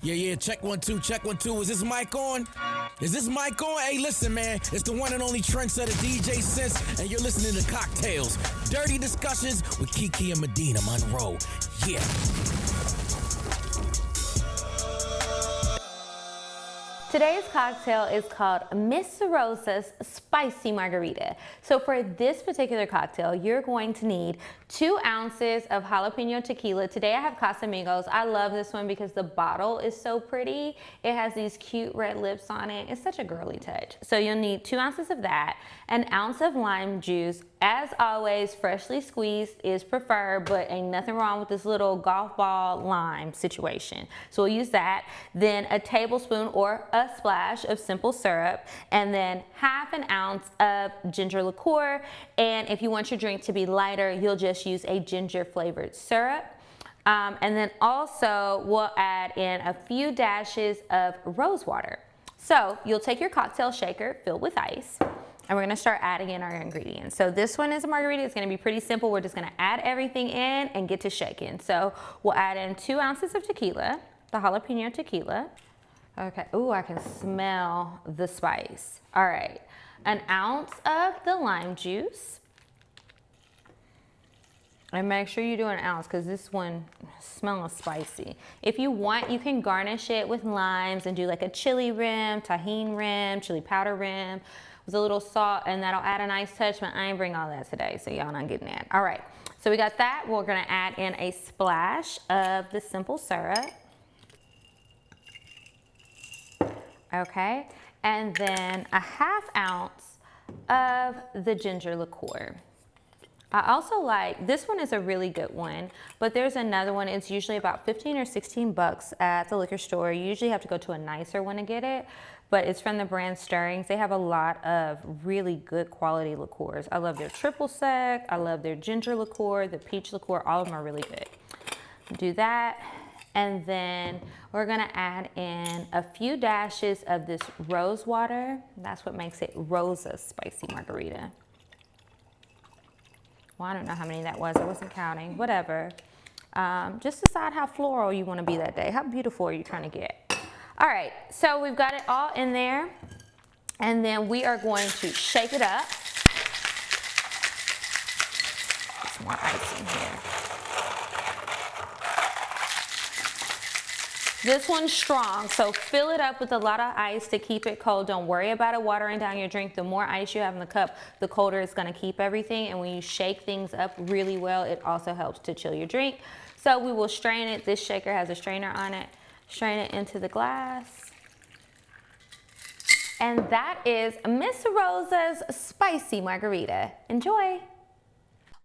Yeah, check 1 2, check 1 2. Is this mic on? Is this mic on? Hey, listen, man, it's the one and only trendsetter DJ Sense, and you're listening to CockTales, dirty discussions with Kiki and Medina Monroe. Yeah. Today's cocktail is called Miss Rosa's Spicy Margarita. So for this particular cocktail, you're going to need 2 ounces of jalapeno tequila. Today I have Casamigos. I love this one because the bottle is so pretty. It has these cute red lips on it. It's such a girly touch. So you'll need 2 ounces of that, an ounce of lime juice. As always, freshly squeezed is preferred, but ain't nothing wrong with this little golf ball lime situation. So we'll use that. Then a tablespoon or a splash of simple syrup, and then half an ounce of ginger liqueur. And if you want your drink to be lighter, you'll just use a ginger flavored syrup. And then also we'll add in a few dashes of rose water. So you'll take your cocktail shaker filled with ice, and we're gonna start adding in our ingredients. So this one is a margarita. It's gonna be pretty simple. We're just gonna add everything in and get to shaking. So we'll add in 2 ounces of tequila, the jalapeno tequila. Okay, ooh, I can smell the spice. All right, an ounce of the lime juice. And make sure you do an ounce because this one smells spicy. If you want, you can garnish it with limes and do like a chili rim, tahini rim, chili powder rim with a little salt, and that'll add a nice touch, but I ain't bring all that today, so y'all not getting that. All right, so we got that. We're gonna add in a splash of the simple syrup. Okay, and then a half ounce of the ginger liqueur. I also like, this one is a really good one, but there's another one. It's usually about 15 or 16 bucks at the liquor store. You usually have to go to a nicer one to get it, but it's from the brand Stirrings. They have a lot of really good quality liqueurs. I love their triple sec, I love their ginger liqueur, the peach liqueur, all of them are really good. Do that, and then we're gonna add in a few dashes of this rose water. That's what makes it Rosa's Spicy Margarita. Well, I don't know how many that was. I wasn't counting. Whatever. Just decide how floral you want to be that day. How beautiful are you trying to get? All right. So we've got it all in there. And then we are going to shake it up. Some more ice in here. This one's strong, so fill it up with a lot of ice to keep it cold. Don't worry about it watering down your drink. The more ice you have in the cup, the colder it's gonna keep everything. And when you shake things up really well, it also helps to chill your drink. So we will strain it. This shaker has a strainer on it. Strain it into the glass. And that is Miss Rosa's Spicy Margarita. Enjoy.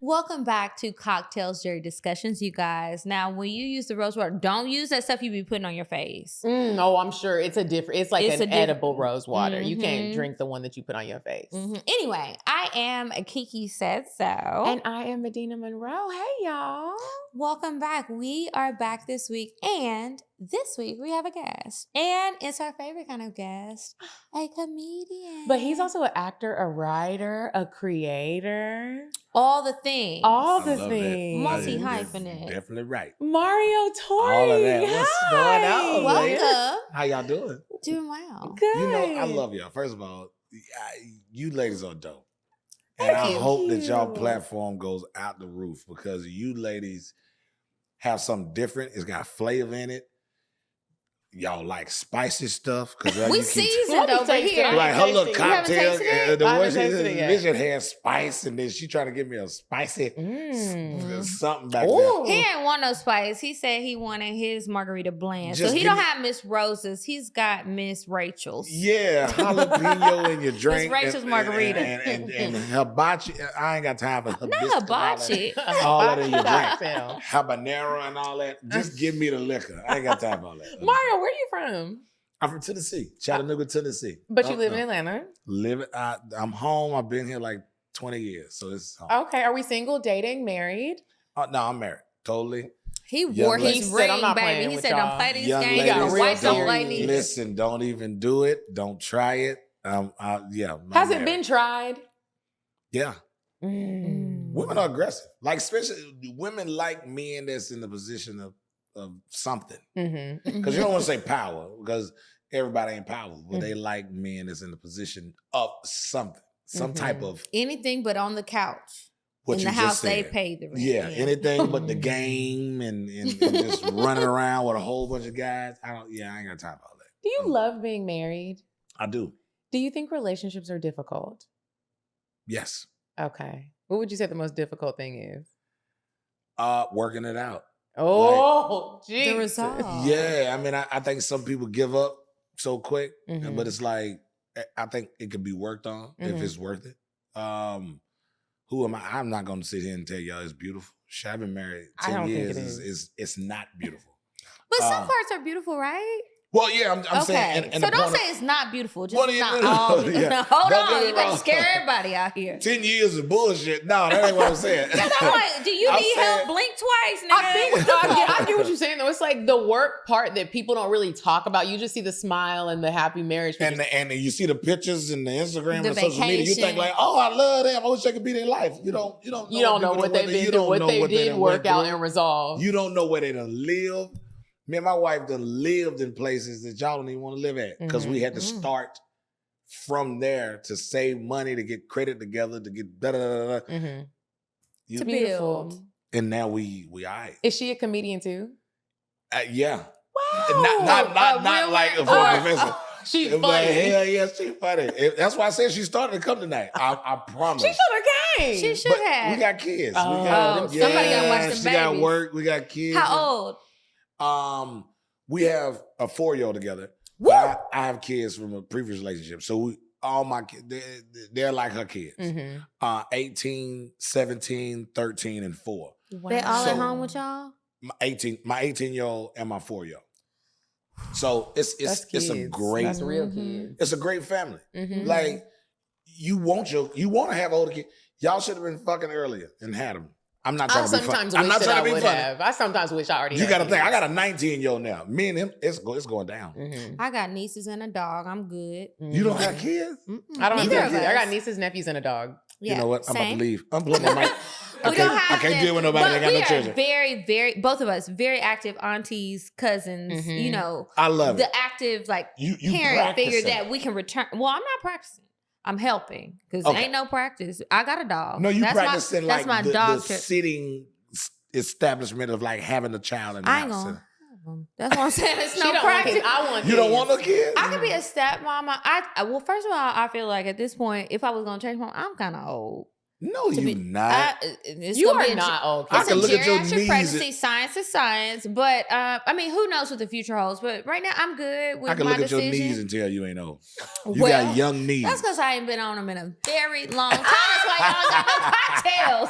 Welcome back to CockTales Dirty Discussions, you guys. Now, when you use the rose water, don't use that stuff you be putting on your face. No, I'm sure it's like an edible rose water. You can't drink the one that you put on your face. Anyway, I am Kiki Said So. And I am Medina Monroe. Hey, y'all. Welcome back. We are back this week, and this week we have a guest. And it's our favorite kind of guest, a comedian. But he's also an actor, a writer, a creator. All the things. All the things. Multi-hyphenate. Definitely right. Mario Tory. All of that. What's going on? Welcome. How y'all doing? Doing well. Good. You know, I love y'all. First of all, you ladies are dope. And Thank I you. hope that y'all platform goes out the roof because you ladies have something different. It's got flavor in it. Y'all like spicy stuff. We seasoned over here. Like her little cocktail, the I way haven't tasted it yet. vision had spice, and then she trying to give me a spicy something back He there. ain't want no spice. He said he wanted his margarita bland. Just So he give don't me- have Miss Rosa's. He's got Miss Rachel's. Yeah, jalapeno in your drink. Rachel's margarita. And hibachi. I ain't got time for hibiscus. Not hibachi. All that in your drink. Cocktail. Habanero and all that. Just give me the liquor. I ain't got time for all that. Mario, where you from? I'm from Tennessee, Chattanooga, Tennessee. But you live in Atlanta. I'm home. I've been here like 20 years, so this is home. Okay. Are we single, dating, married? No, I'm married. Totally. He wore lady. his He said, ring, "I'm not baby. playing He with said, y'all." don't play these Young games. ladies, The white don't play don't these. Listen, don't even do it. Don't try it. Yeah. I'm Has it married. been tried? Yeah. Women are aggressive. Like, especially women like men that's in the position of something. Mm-hmm. Because you don't want to say power, because everybody ain't powerful, but they like men that's in the position of something, some type of anything but on the couch. what in you the just house said. they pay the rent. Yeah, anything but the game and just running around with a whole bunch of guys. I ain't got time for all that. Do you love being married? I do. Do you think relationships are difficult? Yes. Okay. What would you say the most difficult thing is? Working it out. Oh, The Jesus. resolve. Yeah, I mean, I think some people give up so quick, Mhm. but it's like, I think it can be worked on if it's worth it. Who am I? I'm not going to sit here and tell y'all it's beautiful. I've been married 10 I don't years. think it is. It's not beautiful. But some parts are beautiful, right? Well, yeah, I'm saying. And so don't say it's not beautiful. Just Well, not no, all. yeah. Hold Don't get on, me you about wrong. to scare everybody out here. 10 years of bullshit. No, that ain't what I'm saying. I'm like, do you I'm need saying- help? Blink twice, nigga. I think I get what you're saying though. It's like the work part that people don't really talk about. You just see the smile and the happy marriage pictures. And you see the pictures and the Instagram The and social media, you think vacation. like, oh, I love them. I wish I could be their life. You don't know what they've been through, what they did work out and resolve. You don't know where they done lived. Me and my wife done lived in places that y'all don't even want to live at because we had to start from there to save money, to get credit together, to get da-da-da-da. It's beautiful. And now we all right. Is she a comedian too? Yeah. Wow. Not like a professor. She's But funny. hell yeah, she funny. That's why I said she started to come tonight. I promise. She should have came. She should But have. we got kids. Oh, we got, somebody gotta watch them She got babies. work. We got kids. How old? We have a 4-year-old together. Woo! But I have kids from a previous relationship. So all my kids, they're like her kids. 18, 17, 13, and 4. Wow. They all at So- home with y'all? My 18-year-old and my 4-year-old. So it's That's a kids. great That's real kids. it's a great family. Mhm. Like you want to have older kids. Y'all should have been fucking earlier and had them. I'm not I trying to be funny. sometimes I'm wish not that trying I to be would funny. have. I sometimes wish I already You had got to think. I kids. got a 19-year-old now. Me and him, it's going down. Mhm. I got nieces and a dog. I'm good. You don't have kids? I don't have Neither kids. of I got us. nieces, nephews, and a dog. Yeah, You know what? I'm about same. to leave. I'm blowing my mic. We don't have I can't to, deal with nobody but that got we no are children. very, very, both of us, very active aunties, cousins, Mhm. you know, I love the it. active, like, You parent figure practicing. that we can return. Well, I'm not practicing. I'm helping because Okay. ain't no practice. I got a dog. No, you that's practicing my, that's like my the dog. sitting establishment of like having a child in the I ain't house. gonna have 'em. That's what I'm saying. It's She no don't want practice. kids. I want You don't kids. want no kids? I could be a stepmama. Well, first of all, I feel like at this point, if I was gonna change my, I'm kind of old. No, to you be- not. It's You gonna are be a not old. I It's can a look at your geriatric knees pregnancy. and- Science is science, but I mean, who knows what the future holds? But right now, I'm good with I can my look at your decision. knees and tell you ain't old. You Well, got young knees. That's because I ain't been on them in a very long time. That's why y'all got no cocktails.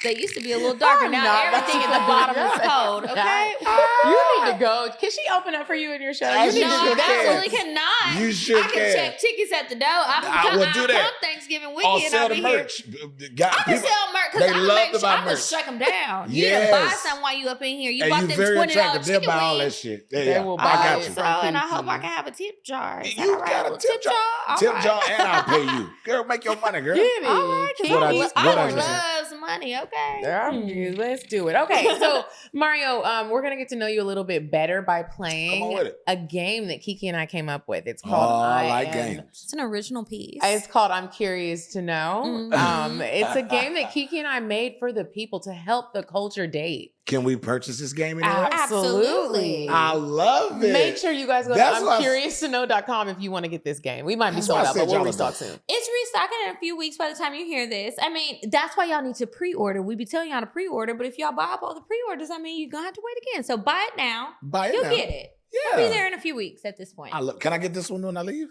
They used to be a little darker. I'm Now not everything at the bottom is cold. Okay. You need to go. Can she open up for you in your show? I You need should to No, go. can. absolutely cannot. You sure I can can. check tickets at the door. I will do that. Come Thanksgiving Or weekend. sell I'll the be here. merch. Got I can people- sell merch they because I'm love gonna to make sure buy I'm gonna merch. shut them down. You need to buy Yes. some while you up in here. You and bought you them very $20 attractive. They'll chicken buy all that wings. shit. They Yeah, will I buy got it you. So, and I Kiki. hope I can have a tip jar. Is that You all right? got a little tip jar. All Tip right. jar and I'll pay you. Girl, make your money, girl. Get it. All right, Kiki. What I Kiki. just- what I I just said. loves money. Okay. Let's do it. Okay, so Mario, we're gonna get to know you a little bit better by playing Come on with it. a game that Kiki and I came up with. It's called I like games. It's an original piece. It's called I'm Curious to Know. Mhm. It's a game that Kiki and I made for the people to help the culture date. Can we purchase this game anywhere? Absolutely. I love it. Make sure you guys go to That's what I- I'mCuriousToKnow.com if you want to get this game. We might be That's sold what I out, said but we'll y'all restock about. soon. It's restocking in a few weeks by the time you hear this. I mean, that's why y'all need to pre-order. We be telling y'all to pre-order, but if y'all buy up all the pre-orders, I mean, you're gonna have to wait again. So buy it now. Buy it You'll now. get it. Yeah. It'll be there in a few weeks at this point. Can I get this one when I leave?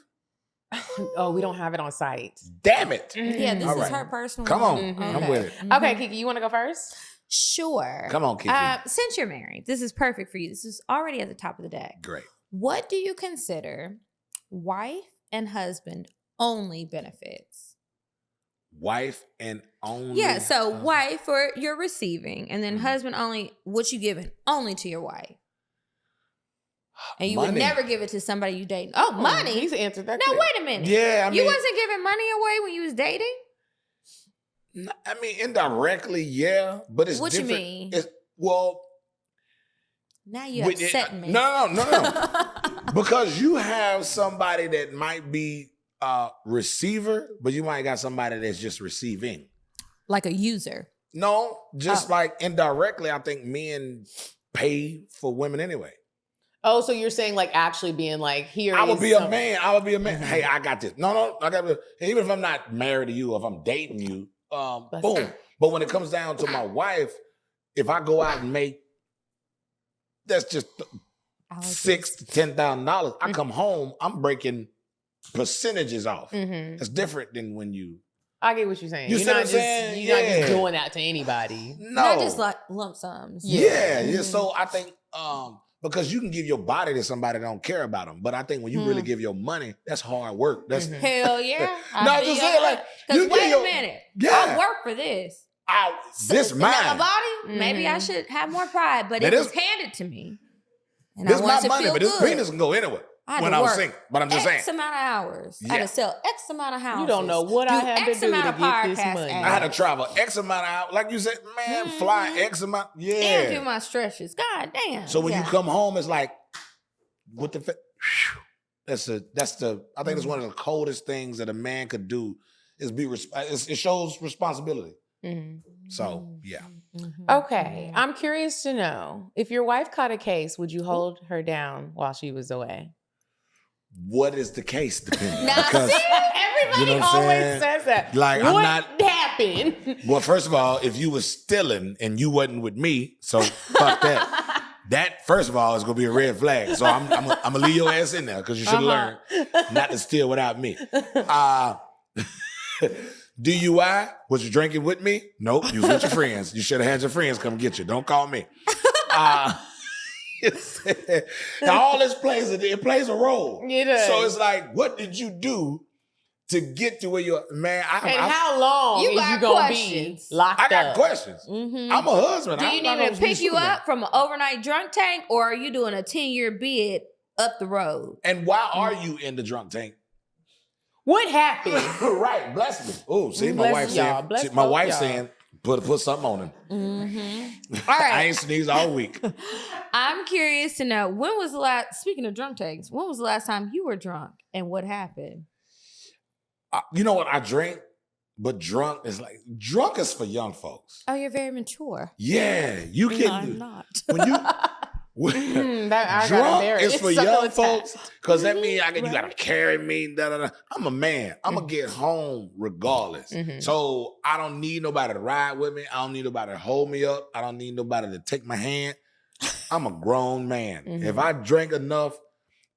Oh, we don't have it on site. Damn it. Yeah, this All is right. her personal Come one. on. Mhm. I'm with it. Okay, Kiki, you want to go first? Sure. Come on, Kiki. Since you're married, this is perfect for you. This is already at the top of the deck. Great. What do you consider wife and husband only benefits? Wife and only. Yeah, so husband. wife for your receiving, and then Mhm. husband only what you giving only to your wife. And you would Money. never give it to somebody you dating. Oh, money. He's answered that. Now quick. wait a minute. Yeah, I mean, you wasn't giving money away when you was dating? I mean, indirectly, yeah, but it's What you different. mean? It's, well, Now you're upsetting me. No. Because you have somebody that might be a receiver, but you might got somebody that's just receiving. Like a user. No, just like indirectly, I think men pay for women anyway. Oh, so you're saying like actually being like, here I would be a man. Mm-hmm. Hey, I got this. No, I got to. Even if I'm not married to you, if I'm dating you, boom. But when it comes down to my wife, if I go out and make, that's just $6,000 to $10,000. I come home, I'm breaking percentages off. That's different than when you. I get what you're saying. You're not just doing that to anybody. No, not just like lump sums. Yeah. So I think because you can give your body to somebody that don't care about them, but I think when you really give your money, that's hard work. That's hell yeah. No, I'm just saying like because you wait a minute, I work for this. This mine. My body, maybe I should have more pride, but it was handed to me. And this I want my money, feel but good. this penis can go anywhere when I'm single. But I'm just saying. X amount of hours. I had to sell X amount of houses. You don't know what I have to do to get this money. I had to travel X amount of hours. Like you said, man, fly X amount. Yeah. And do my stretches. God damn. So when you come home, it's like, what the I think it's one of the coldest things that a man could do is it shows responsibility. So, yeah. Okay. I'm curious to know, if your wife caught a case, would you hold her down while she was away? What is the case depending? Now, because, everybody always says that. Like, what I'm not happened? Well, first of all, if you was stealing and you wasn't with me, so fuck that. That, first of all, is going to be a red flag. So I'm going to leave your ass in there because you should have learned not to steal without me. DUI, was you drinking with me? Nope, you was with your friends. You should have had your friends come get you. Don't call me. Now all this plays a role. It does. So it's like, what did you do to get to where you're, man? How long is you going to be locked up? I got questions. I'm a husband. Do you need me to pick you up from an overnight drunk tank, or are you doing a 10-year bid up the road? And why are you in the drunk tank? What happened? Right, bless me. Oh, see, my wife saying, put something on him. All right. I ain't sneezed all week. I'm curious to know, speaking of drunk tanks, when was the last time you were drunk and what happened? You know what? I drink, but drunk is for young folks. Oh, you're very mature. Yeah, you can. No, I'm not. Drunk is for young folks because that means you gotta carry me. I'm a man. I'm gonna get home regardless. So I don't need nobody to ride with me. I don't need nobody to hold me up. I don't need nobody to take my hand. I'm a grown man. If I drink enough,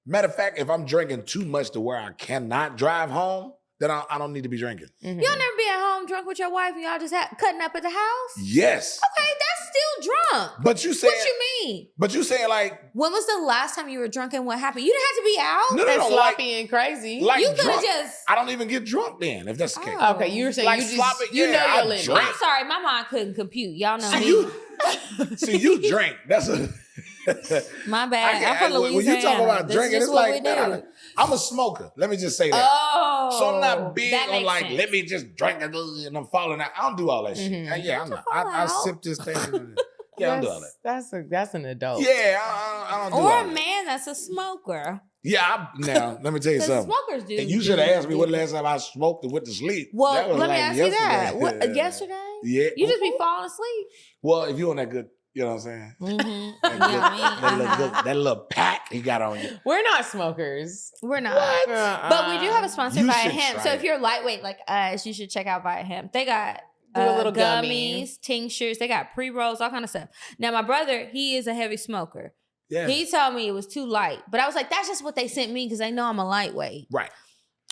matter of fact, if I'm drinking too much to where I cannot drive home, then I don't need to be drinking. You'll never be at home drunk with your wife and y'all just cutting up at the house? Yes. Okay, that's still drunk. But you saying, what you mean? But you saying like, when was the last time you were drunk and what happened? You didn't have to be out. No, sloppy and crazy. Like you could have just. I don't even get drunk then, if that's the case. Okay, you were saying like you just sloppy, you know your limit. I'm sorry, my mind couldn't compute. Y'all know me. See, you drink. That's a. My bad. I'm from Louisiana. When you talk about drinking, it's like I'm a smoker. Let me just say that. Oh, so I'm not big on like, sense. let me just drink and I'm falling out. I don't do all that shit. Yeah, I'm not. I sip this thing. Yeah, I don't do all that. That's an adult. Yeah, I don't do all that. Or a man that's a smoker. Yeah, now let me tell you something. Smokers do. And you should have asked me what the last time I smoked and went to sleep. Well, let me ask you that. What, yesterday? Yeah. You just be falling asleep. Well, if you on that good, you know what I'm saying? That little pack he got on you. We're not smokers. We're not. But we do have a sponsor via hemp. So if you're lightweight like us, you should check out via hemp. They got a little gummies, tinctures. They got pre-rolls, all kind of stuff. Now, my brother, he is a heavy smoker. Yeah. He told me it was too light. But I was like, that's just what they sent me because they know I'm a lightweight. Right.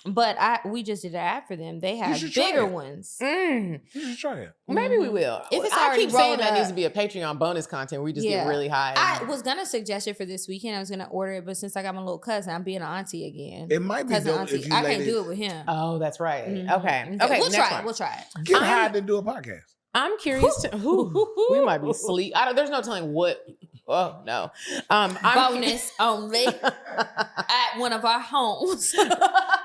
But we just did an ad for them. They have bigger ones. You should try it. Maybe we will. If it's I already keep saying rolled that up. needs to be a Patreon bonus content. We just get really high. I was gonna suggest it for this weekend. I was gonna order it, but since I got my little cousin, I'm being an auntie again. It might be cousin dope auntie. if you I can't do it with him. Oh, that's right. Okay. We'll try it. We'll try it. Get high and do a podcast. I'm curious to we might be asleep. There's no telling what. Oh no. Bonus only at one of our homes.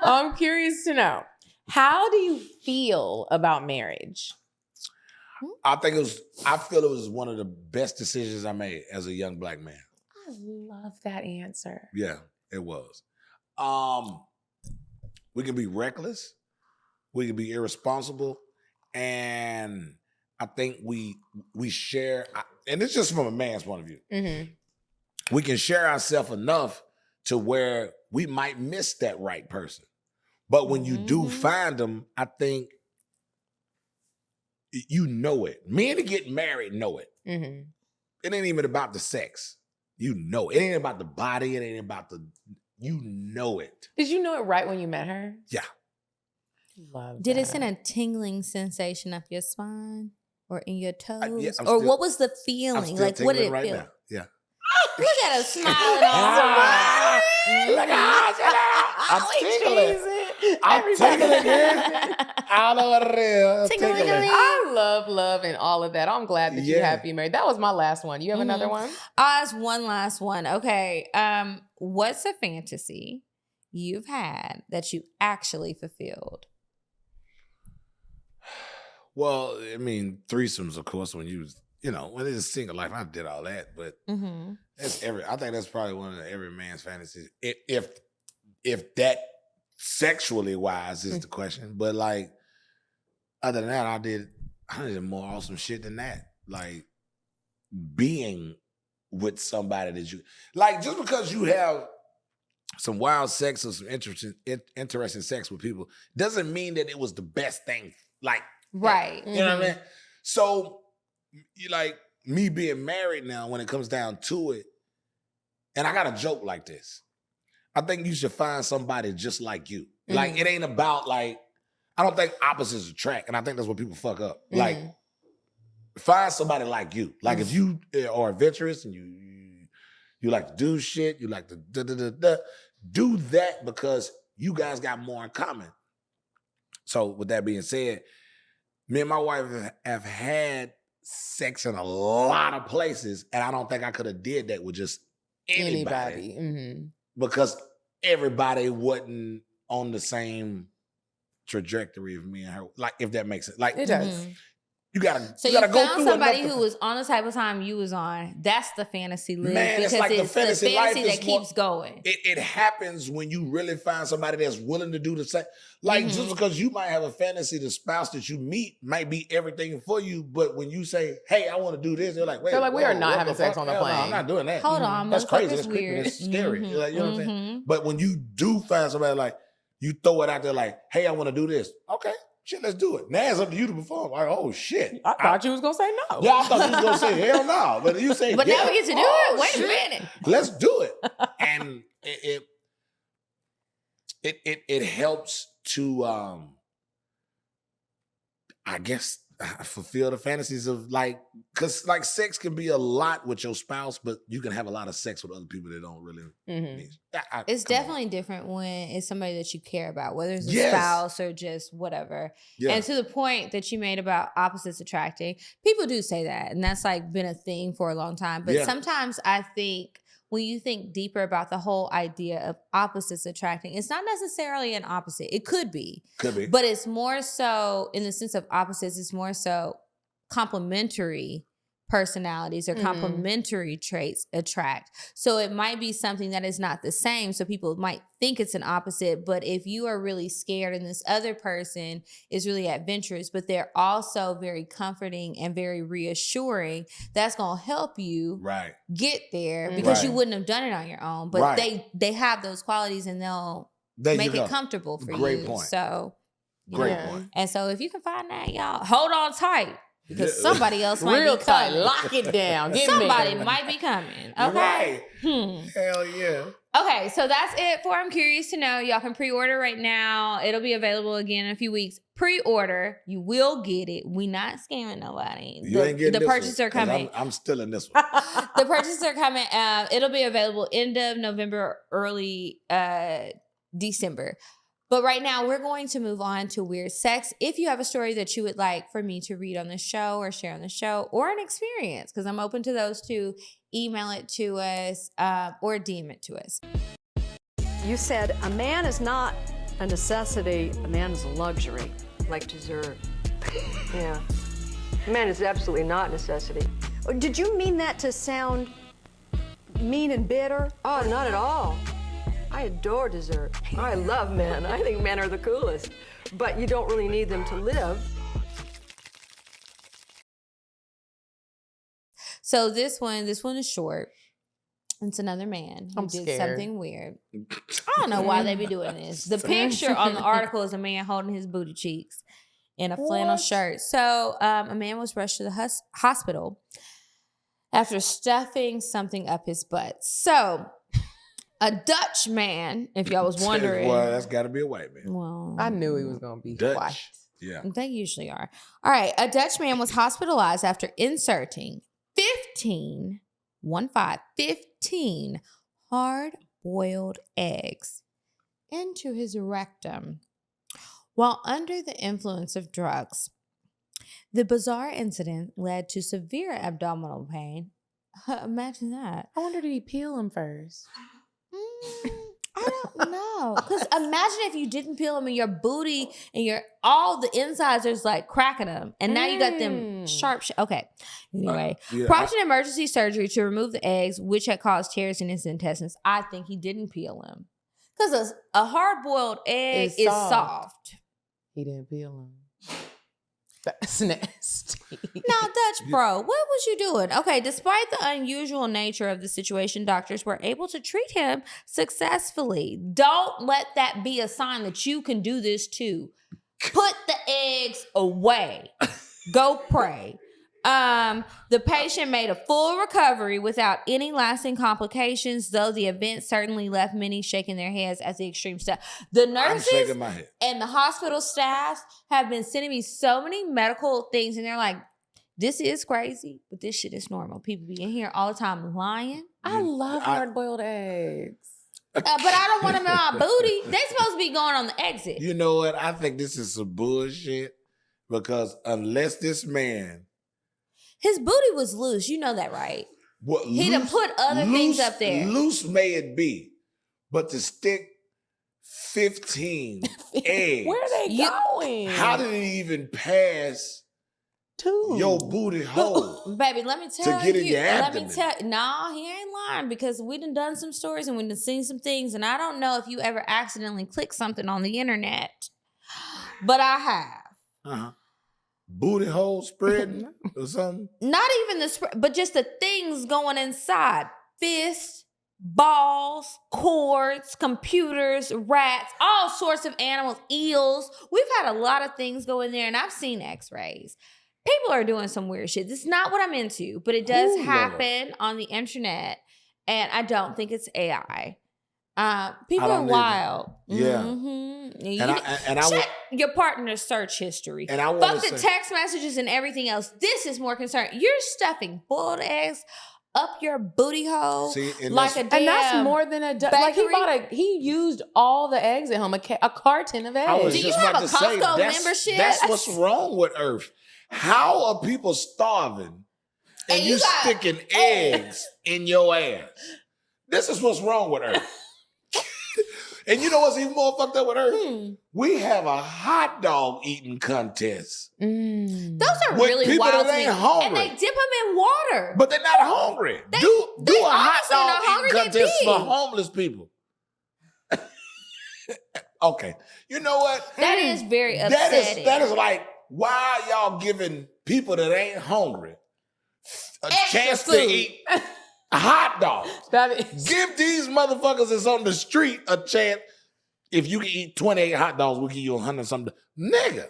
I'm curious to know, how do you feel about marriage? I feel it was one of the best decisions I made as a young black man. I love that answer. Yeah, it was. We can be reckless. We can be irresponsible. And I think we share, and it's just from a man's point of view. Mm-hmm. We can share ourselves enough to where we might miss that right person. But when you do find them, I think you know it. Men that get married know it. Mm-hmm. It ain't even about the sex. You know it. It ain't about the body. It ain't about you know it. Did you know it right when you met her? Yeah. Love Did that. it send a tingling sensation up your spine or in your toes? Yeah, or what was the I'm feeling? still Like, what did tingling it right feel? now. Yeah. Look at us smiling all Look at I'm tingling. I'm tingling, man. I don't know what it is. I'm tingling. I love love and all of that. I'm glad that you're Yeah. happy married. That was my last one. You have another one? It's one last one. Okay. What's a fantasy you've had that you actually fulfilled? Well, I mean, threesomes, of course, when you was, when it's a single life, I did all that, but that's I think that's probably one of every man's fantasies. If that sexually wise is the question, but like, other than that, I did more awesome shit than that. Like being with somebody that you like, just because you have some wild sex or some interesting sex with people doesn't mean that it was the best thing. Like, right. You know what I mean? So, you like me being married now, when it comes down to it, and I got a joke like this. I think you should find somebody just like you. Like, it ain't about like, I don't think opposites attract, and I think that's what people fuck up. Like, find somebody like you. Like, if you are adventurous and you like to do shit, you like to do that because you guys got more in common. So, with that being said, me and my wife have had sex in a lot of places, and I don't think I could have did that with just anybody. Because everybody wasn't on the same trajectory of me and her. Like, if that makes sense. Like, it does. You gotta So you gotta go found through somebody enough who was on the type of time you was on. That's the fantasy live. Man, it's because like the it's fantasy the life fantasy is that more- keeps going. It happens when you really find somebody that's willing to do the same. Like, just because you might have a fantasy, the spouse that you meet might be everything for you, but when you say, "Hey, I want to do this," they're like, "Wait, They're like, we are not what having the sex fuck? on the Hell no, plane. I'm not doing that. Hold on, That's crazy. That's motherfucker's creepy. weird. That's scary. Like, you know what I'm saying? But when you do find somebody like, you throw it out there like, "Hey, I want to do this." Okay, shit, let's do it. Now it's up to you to perform. Like, oh shit. I thought you was going to say no. Yeah, I thought you was gonna say hell no, but you say, But yeah. now we get to do Oh, it. Wait shit. a minute. Let's do it. And it helps to I guess fulfill the fantasies of like, because like sex can be a lot with your spouse, but you can have a lot of sex with other people that don't really need. It's come on. definitely different when it's somebody that you care about, whether it's a Yes. spouse or just whatever. Yeah. And to the point that you made about opposites attracting, people do say that, and that's like been a thing for a long time. But Yeah. sometimes I think when you think deeper about the whole idea of opposites attracting, it's not necessarily an opposite. It could be. Could be. But it's more so in the sense of opposites, it's more so complementary personalities or complementary traits attract. So it might be something that is not the same. So people might think it's an opposite, but if you are really scared and this other person is really adventurous, but they're also very comforting and very reassuring, that's going to help you Right. get there because you Right. wouldn't have done it on your own. But Right. they have those qualities and they'll There make you it go. comfortable for Great you. point. So, you Great know. point. And so if you can find that, y'all, hold on tight because Yeah. somebody else might Real be tight. coming. Lock it down. Get Somebody married. might be coming. Okay. Right. Hell yeah. Okay, so that's it for I'm Curious to Know. Y'all can pre-order right now. It'll be available again in a few weeks. Pre-order. You will get it. We not scamming nobody. You ain't getting the this purchases one, are 'cause coming. I'm still in this one. The purchases are coming. It'll be available end of November, early December. But right now, we're going to move on to weird sex. If you have a story that you would like for me to read on the show or share on the show, or an experience, because I'm open to those too, email it to us or DM it to us. You said a man is not a necessity, a man is a luxury. Like dessert. Yeah. A man is absolutely not a necessity. Did you mean that to sound mean and bitter? Oh, not at all. I adore dessert. I love men. I think men are the coolest. But you don't really need them to live. So this one is short. It's another man who I'm did scared. something weird. I don't know why they be doing this. The picture on the article is a man holding his booty cheeks in a flannel shirt. So a man was rushed to the hospital after stuffing something up his butt. So a Dutch man, if y'all was wondering. Well, that's got to be a white man. Well, I knew he was going to be Dutch. white. Yeah. they usually are. All right. A Dutch man was hospitalized after inserting 15 hard-boiled eggs into his rectum while under the influence of drugs. The bizarre incident led to severe abdominal pain. Imagine that. I wonder, did he peel him first? I don't know. Because imagine if you didn't peel them and your booty and all the insides is like cracking them. And now you got them sharp. Okay. Anyway, prompted emergency surgery to remove the eggs, which had caused tears in his intestines. I think he didn't peel them. Because a hard-boiled egg is soft. He didn't peel him. That's nasty. Now, Dutch bro, what was you doing? Okay, despite the unusual nature of the situation, doctors were able to treat him successfully. Don't let that be a sign that you can do this too. Put the eggs away. Go pray. The patient made a full recovery without any lasting complications, though the event certainly left many shaking their heads at the extreme stuff. The nurses I'm shaking my head. and the hospital staff have been sending me so many medical things, and they're like, this is crazy, but this shit is normal. People be in here all the time lying. I love hard-boiled eggs. But I don't want them in my booty. They supposed to be going on the exit. You know what? I think this is some bullshit because unless this man... His booty was loose. You know that, right? He done put other things up there. Loose may it be, but to stick 15 eggs. Where are they going? How did it even pass your booty hole? Baby, let me tell to get you. in your abdomen? Nah, he ain't lying because we done some stories and we done seen some things, and I don't know if you ever accidentally clicked something on the internet, but I have. Uh-huh. Booty hole spreading or something? Not even the spread, but just the things going inside. Fists, balls, cords, computers, rats, all sorts of animals, eels. We've had a lot of things go in there, and I've seen x-rays. People are doing some weird shit. This is not what I'm into, but it does happen on the internet, and I don't think it's AI. People are wild. Yeah. Mm-hmm. And I check your partner's search history. And I fuck the text messages and everything else. This is more concerned. You're stuffing boiled eggs up your booty hole like a damn. And that's more than a like he used all the eggs at home, a carton of eggs. I was Do just you have about a to say, Costco membership? That's what's wrong with Earth. How are people starving and you sticking eggs in your ass? This is what's wrong with Earth. And you know what's even more fucked up with Earth? We have a hot dog eating contest. Those are really wild to me. Hungry. And they dip them in water. But they're not hungry. Do a hot dog eating contest for homeless people. Okay. You know what? That is very upsetting. That is like, why are y'all giving people that ain't hungry a chance to eat hot dogs? Give these motherfuckers that's on the street a chance. If you can eat 28 hot dogs, we'll give you 100 something. Nigga.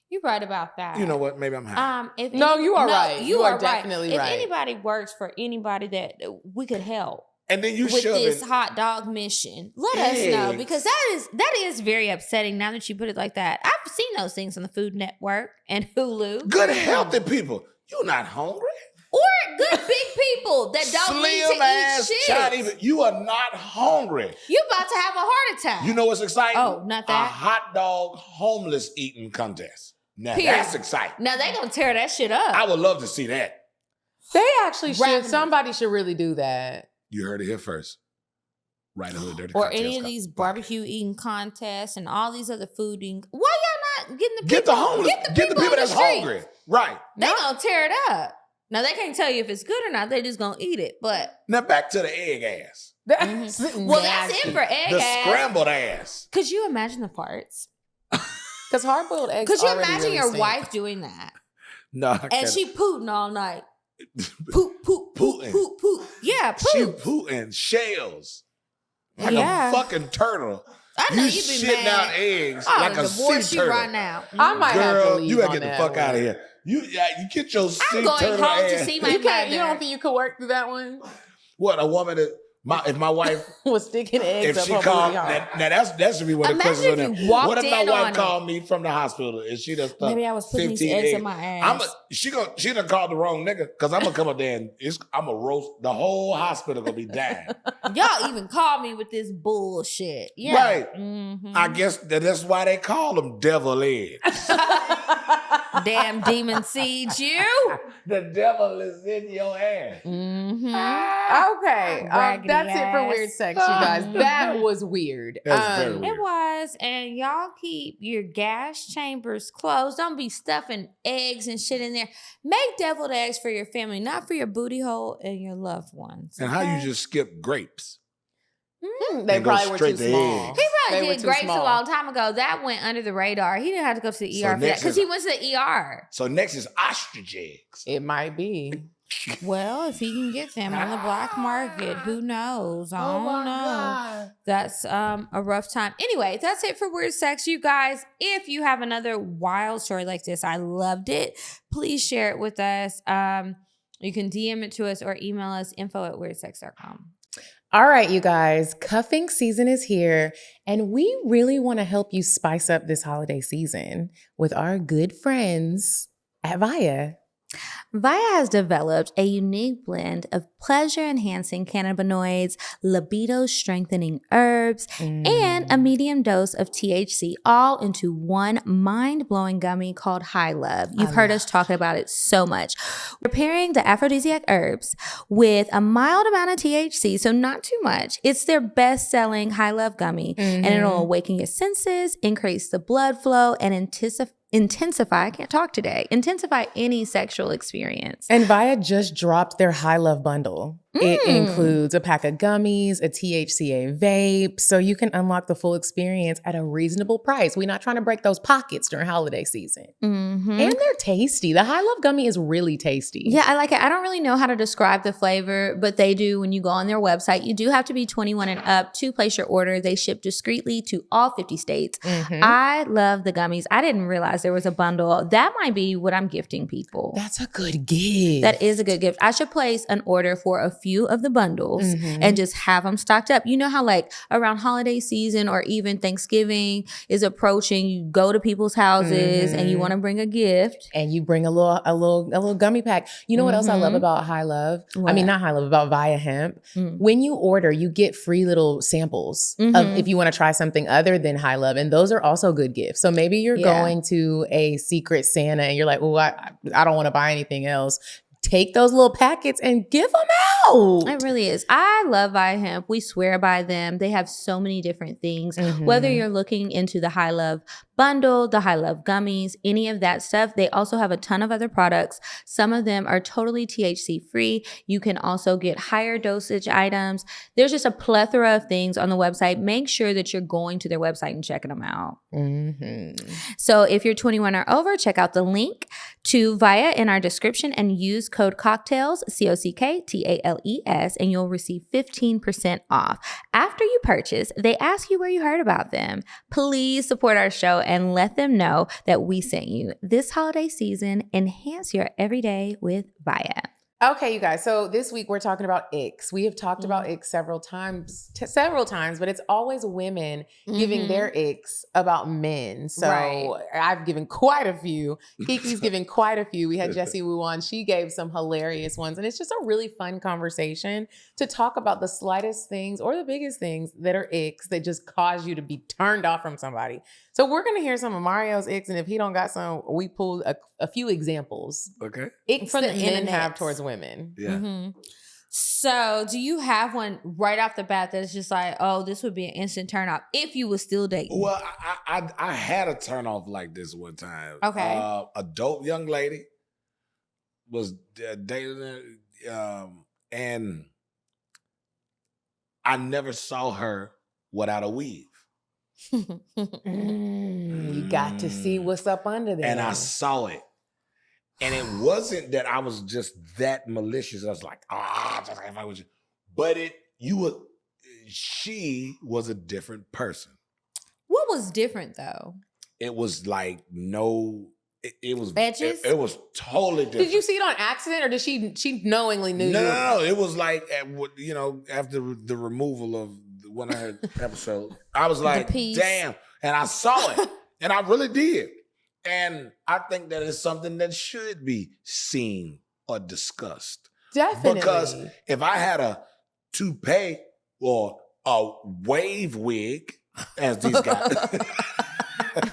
You're right about that. You know what? Maybe I'm high. You are right. You are definitely right. If anybody works for anybody that we could help and then you with this hot dog mission, let us know, because that is very upsetting now that you put it like that. I've seen those things on the Food Network and Hulu. Good healthy people. You're not hungry. Or good big people that don't need to eat shit. Chinese, you are not hungry. You about to have a heart attack. You know what's exciting? Oh, not that. A hot dog homeless eating contest. Now that's exciting. Now they gonna tear that shit up. I would love to see that. They actually should. Somebody should really do that. You heard it here first. Right Hood Dirty Or Cocktails any of these barbecue eating contests and all these other food eating. Why y'all not getting the people? Get the homeless. Get the people that's hungry. Right. They gonna tear it up. Now, they can't tell you if it's good or not. They just gonna eat it. But Now back to the egg ass. That's well, that's it for egg The ass. scrambled ass. Could you imagine the farts? Because hard-boiled eggs. Could you already imagine really your stink. wife doing that? No, I And can't. she pooting all night. Poot, poot, poot, Pooting. poot, poot. Yeah, She poot. pooting shells. Like Yeah. a fucking turtle. I know You you be shitting mad. out eggs I like oughta a divorce sea you turtle. right now. I might have to Girl, leave you gotta on get the that fuck one. out of here. You get your sea I'm going turtle home to ass. see my You can't. You mother. don't think you could work through that one? What, a woman that if my wife Was sticking eggs if up she her called, booty hole. now that should be what the Imagine question if is. you walked What if my in wife on called me from the hospital and she done stuck Maybe I was putting these 15 eggs in eggs? my ass. She done called the wrong nigga because I'm gonna come up there and I'm gonna roast the whole hospital gonna be dying. Y'all even call me with this bullshit. Yeah. Right. Mhm. I guess that's why they call them devil eggs. Damn demon seeds, you. The devil is in your ass. Mm-hmm. Okay, Raggedy that's it for ass. weird sex, you guys. That was weird. That's very weird. It was, and y'all keep your gas chambers closed. Don't be stuffing eggs and shit in there. Make deviled eggs for your family, not for your booty hole and your loved ones. And how you okay? just skip grapes? They And go probably were straight too to small. eggs. He They probably were did too grapes small. a long time ago. That went under the radar. He didn't have to go to the So ER for that next because is- he went to the ER. So next is ostrich eggs. It might be. Well, if he can get them on the black market, who knows? I don't know. God. That's a rough time. Anyway, that's it for Weird Sex, you guys. If you have another wild story like this, I loved it. Please share it with us. You can DM it to us or email us info@weirdsex.com. All right, you guys, cuffing season is here, and we really want to help you spice up this holiday season with our good friends at Via. Via has developed a unique blend of pleasure-enhancing cannabinoids, libido-strengthening herbs, and a medium dose of THC all into one mind-blowing gummy called High Love. You've heard us talk about it so much. We're pairing the aphrodisiac herbs with a mild amount of THC, so not too much. It's their best-selling High Love gummy, and it'll awaken your senses, increase the blood flow, and intensify any sexual experience. And Via just dropped their High Love bundle. It includes a pack of gummies, a THCA vape, so you can unlock the full experience at a reasonable price. We're not trying to break those pockets during holiday season. And they're tasty. The High Love gummy is really tasty. Yeah, I like it. I don't really know how to describe the flavor, but they do when you go on their website. You do have to be 21 and up to place your order. They ship discreetly to all 50 states. I love the gummies. I didn't realize there was a bundle. That might be what I'm gifting people. That's a good gift. That is a good gift. I should place an order for a few of the bundles and just have them stocked up. You know how like around holiday season or even Thanksgiving is approaching, you go to people's houses and you want to bring a gift. And you bring a little gummy pack. You know what else I love about High Love? I mean, not High Love, about Via Hemp. When you order, you get free little samples of if you want to try something other than High Love. And those are also good gifts. So maybe you're going to a secret Santa and you're like, oh, I don't want to buy anything else. Take those little packets and give them out. It really is. I love Via Hemp. We swear by them. They have so many different things. Whether you're looking into the High Love bundle, the High Love gummies, any of that stuff, they also have a ton of other products. Some of them are totally THC free. You can also get higher dosage items. There's just a plethora of things on the website. Make sure that you're going to their website and checking them out. So if you're 21 or over, check out the link to Via in our description and use code CockTales, CockTales, and you'll receive 15% off. After you purchase, they ask you where you heard about them. Please support our show and let them know that we sent you. This holiday season, enhance your everyday with Via. Okay, you guys. So this week we're talking about icks. We have talked about icks several times, but it's always women giving their icks about men. So I've given quite a few. Kiki's given quite a few. We had Jessie Wu on. She gave some hilarious ones. And it's just a really fun conversation to talk about the slightest things or the biggest things that are icks that just cause you to be turned off from somebody. So we're going to hear some of Mario's icks. And if he don't got some, we pulled a few examples. Okay. Icks From that the men internet. have towards women. Yeah. So do you have one right off the bat that's just like, oh, this would be an instant turn off if you was still dating? Well, I had a turn off like this one time. Okay. A dope young lady was dating and I never saw her without a weave. You got to see what's up under there. And I saw it. And it wasn't that I was just that malicious. I was like, just like if I was you. But she was a different person. What was different though? It was like it was edges. It was totally different. Did you see it on accident, or did she knowingly knew? No. It was like after the removal of one of her episodes, I was like, damn, and I saw it, and I really did, and I think that is something that should be seen or discussed. Definitely, because if I had a toupee or a wave wig, as these guys. Could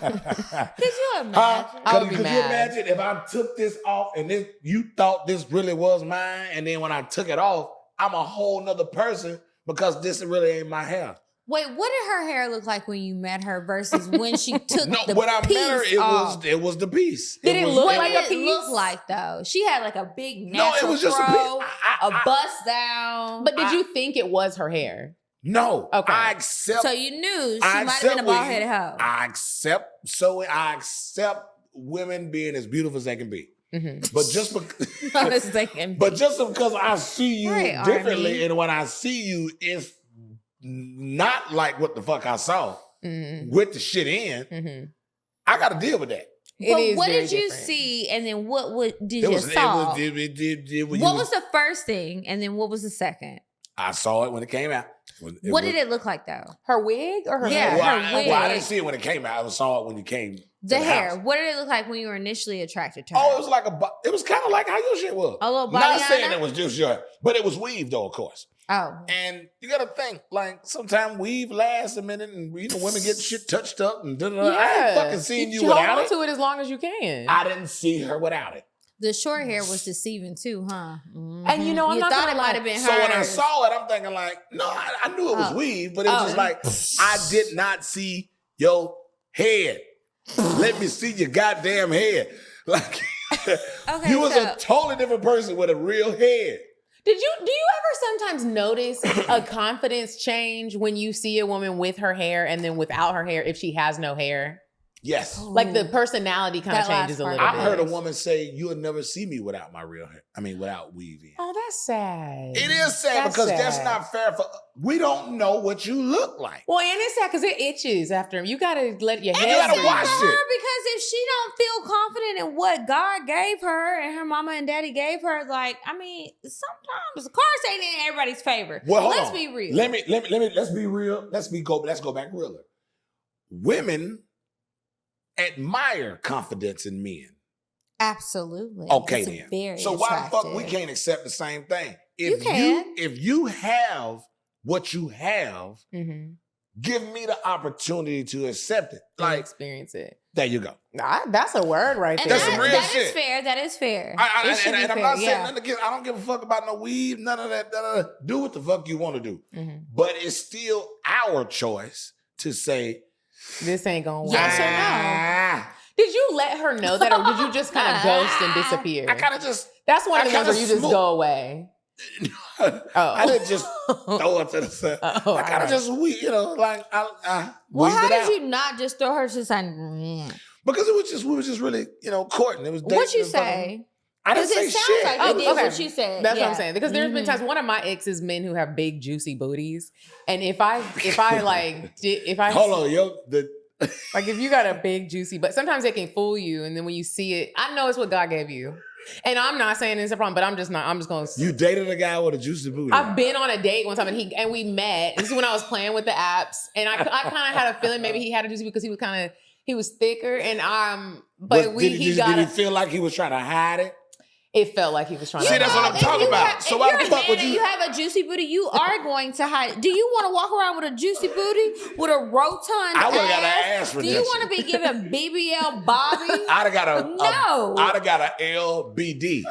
you imagine? Could you imagine if I took this off and you thought this really was mine, and then when I took it off, I'm a whole nother person because this really ain't my hair. Wait, what did her hair look like when you met her versus when she took the when I piece met her, off? it was the piece. Did it look like a piece? What did it look like though? She had like a big natural No, it was just fro, a bust down. But did you think it was her hair? No. Okay. I accept. So you knew she might have been a bald-headed hoe. I accept women being as beautiful as they can be. Mm-hmm. But just because I see you differently, and when I see you, it's not like what the fuck I saw with the shit in. Mm-hmm. I got to deal with that. But what did you see, and then what did you saw? What was the first thing, and then what was the second? I saw it when it came out. What did it look like though? Her wig or her hair? Her wig. I didn't see it when it came out. I saw it when you came. The hair. What did it look like when you were initially attracted to her? Oh, it was kind of like how your shit was. A little body. Not saying it was just your, but it was weave though, of course. Oh. And you got to think, like, sometimes weave lasts a minute and, women get shit touched up and da-da-da. Yeah. I ain't fucking seen you without hold it. on to it as long as you can. I didn't see her without it. The short hair was deceiving too, huh? Mm-hmm. And I'm not thought gonna it might have been hers. So when I saw it, I'm thinking like, no, I knew it was weave, but it was just like, I did not see your head. Let me see your goddamn head. Like, you was a totally different person with a real head. Do you ever sometimes notice a confidence change when you see a woman with her hair and then without her hair if she has no hair? Yes. Like the personality kind of changes a little bit. I heard a woman say, you'll never see me without my real hair. I mean, without weaving. Oh, that's sad. It is sad because that's not fair we don't know what you look like. Well, and it's sad because it itches after him. You got to let your hair you gotta wash her it. because if she don't feel confident in what God gave her and her mama and daddy gave her, like, I mean, sometimes the cards ain't in everybody's favor. Well, let's be real. Let's be real. Let's go back realer. Women admire confidence in men. Absolutely. Okay, it's then. Very so attractive. why the fuck we can't accept the same thing? If you have what you have, give me the opportunity to accept it. Like experience it. There you go. That's a word right there. That's some real shit. That is fair. That is fair. And I'm not saying nothing against, I don't give a fuck about no weave, none of that. Do what the fuck you want to do. But it's still our choice to say, this ain't gonna work. Yes or no? Did you let her know that, or did you just kind of ghost and disappear? I kind of just. That's one of the ones where you just go away. I didn't just throw it to the side. I kind of just, like I well, how did out. you not just throw her to the side? Because we was just really, courting. It was. What you say? I didn't say shit. Like you did what you said. That's what I'm saying. Because there's been times, one of my exes men who have big juicy booties, and if I hold on, like if you got a big juicy, but sometimes they can fool you, and then when you see it, I know it's what God gave you. And I'm not saying it's a problem, but I'm just going to. You dated a guy with a juicy booty. I've been on a date one time, and we met. This is when I was playing with the apps, and I kind of had a feeling maybe he had a juicy because he was thicker, and did he feel like he was trying to hide it? It felt like he was trying to. See, that's what I'm talking about. So why the fuck would you? You have a juicy booty. You are going to hide. Do you want to walk around with a juicy booty with a rotund I would have ass? got an ass for Do you want to be giving BBL Bobby? I'd have got No. I'd have got an LBD.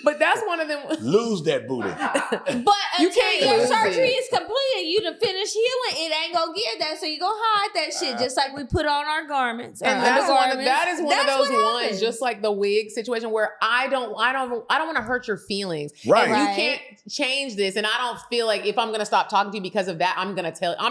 But But that's one of them. Lose that booty. But You until can't your lose surgery it. is complete and you done finish healing, it ain't gonna give that. So you gonna hide that shit just like we put on our garments. And our that is undergarments. one of That's those what ones, happens. just like the wig situation, where I don't want to hurt your feelings. Right. And Right. you can't change this. And I don't feel like if I'm gonna stop talking to you because of that, I'm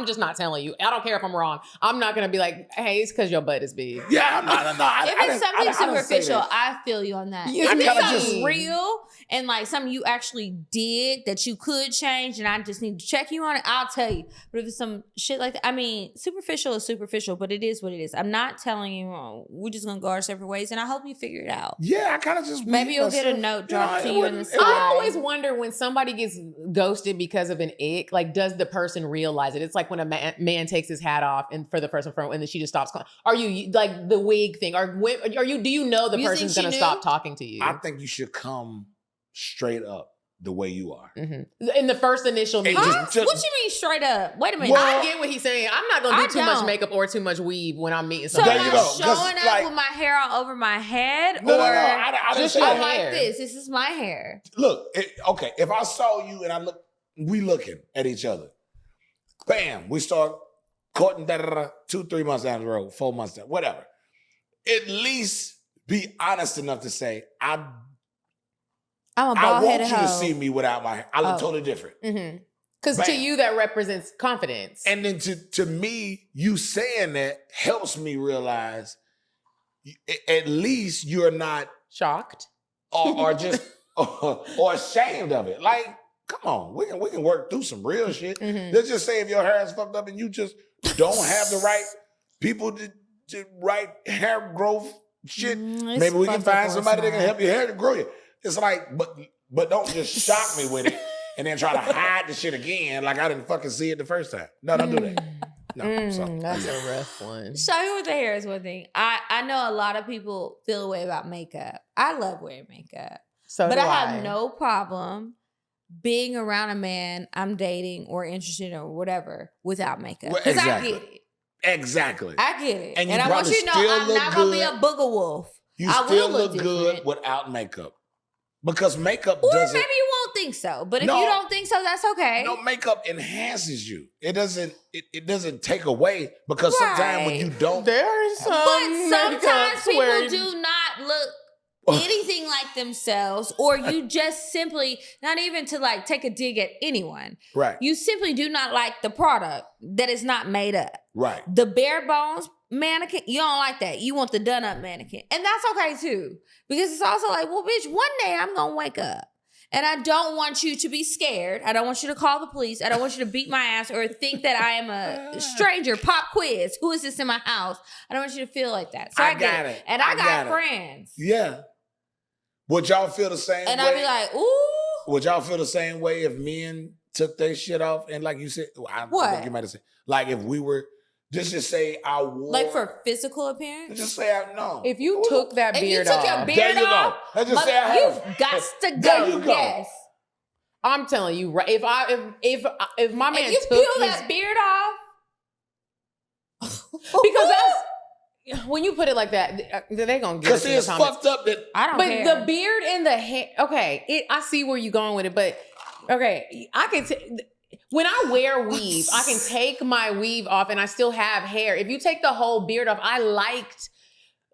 just not telling you. I don't care if I'm wrong. I'm not gonna be like, hey, it's because your butt is big. Yeah, no. If it's something superficial, I feel you on that. Yeah, If it's kinda something just- real and like something you actually did that you could change and I just need to check you on it, I'll tell you. But if it's some shit like that, I mean, superficial is superficial, but it is what it is. I'm not telling you, oh, we're just gonna go our separate ways, and I hope you figure it out. Yeah, I kind of just Maybe you'll get a note dropped to you in the sky. I always wonder when somebody gets ghosted because of an ick, like, does the person realize it? It's like when a man takes his hat off and for the person from, and then she just stops calling. Are you like the wig thing? Do you know the You think person's she gonna knew? stop talking to you? I think you should come straight up the way you are. In the first initial meeting. Huh? What you mean straight up? Wait a minute. I get what he's saying. I'm not gonna I do too much don't. makeup or too much weave when I'm meeting So somebody. There am you I go. 'Cause, showing up like- with my hair all over my head? No, or I didn't just say your I'm that. hair. like this. This is my hair. Look, okay, if I saw you and we looking at each other, bam, we start courting, 2-3 months down the road, 4 months down, whatever. At least be honest enough to say, I I'm a want bald-headed you to hoe. see me without my hair. I look Oh. totally different. Because to Bam. you, that represents confidence. And then to me, you saying that helps me realize at least you're not Shocked. or just or ashamed of it. Like, come on, we can work through some real shit. Let's just say if your hair is fucked up and you just don't have the right people to right hair growth shit, It's maybe we can fucked up find or somebody that it's can not. help your hair to grow you. It's like, but don't just shock me with it and then try to hide the shit again like I didn't fucking see it the first time. No, don't do that. No, so That's a rough one. Show you with the hair is one thing. I know a lot of people feel a way about makeup. I love wearing makeup. So But do I have no problem being around a man I'm dating or interested in or whatever without makeup. Well, Because exactly. I get it. exactly. I get it. And you I want probably you to know still I'm look not going to be good. a booger wolf. You I still will look look good different. without makeup. Because makeup Or doesn't maybe you won't think so. But if No. you don't think so, that's okay. no makeup enhances you. It doesn't take away because sometimes when Right. you don't There's some But sometimes makeups where people do not look anything like themselves, or you just simply, not even to like take a dig at anyone, right. you simply do not like the product that is not made up. Right. The bare bones mannequin, you don't like that. You want the done up mannequin. And that's okay too. Because it's also like, well, bitch, one day I'm going to wake up. And I don't want you to be scared. I don't want you to call the police. I don't want you to beat my ass or think that I am a stranger. Pop quiz. Who is this in my house? I don't want you to feel like that. So I I, got get it. And I I got got it. friends. Yeah. Would y'all feel the same And way? I'd be like, ooh. Would y'all feel the same way if men took their shit off? And like you said, I What? think you might have said, like if we were, just say I wore. Like for physical appearance? Just say I know. if you took that If you beard took off, your There beard you go. off, Let's just say I have. you've got to There go. you go. Yes. I'm telling you, right? If my man If you took peel his, that beard off, because that's when you put it like that, they're gonna get Because us in the it's comments. fucked up that I don't But care. the beard and the hair, okay, I see where you're going with it, but okay, I can. When I wear weave, I can take my weave off and I still have hair. If you take the whole beard off, I liked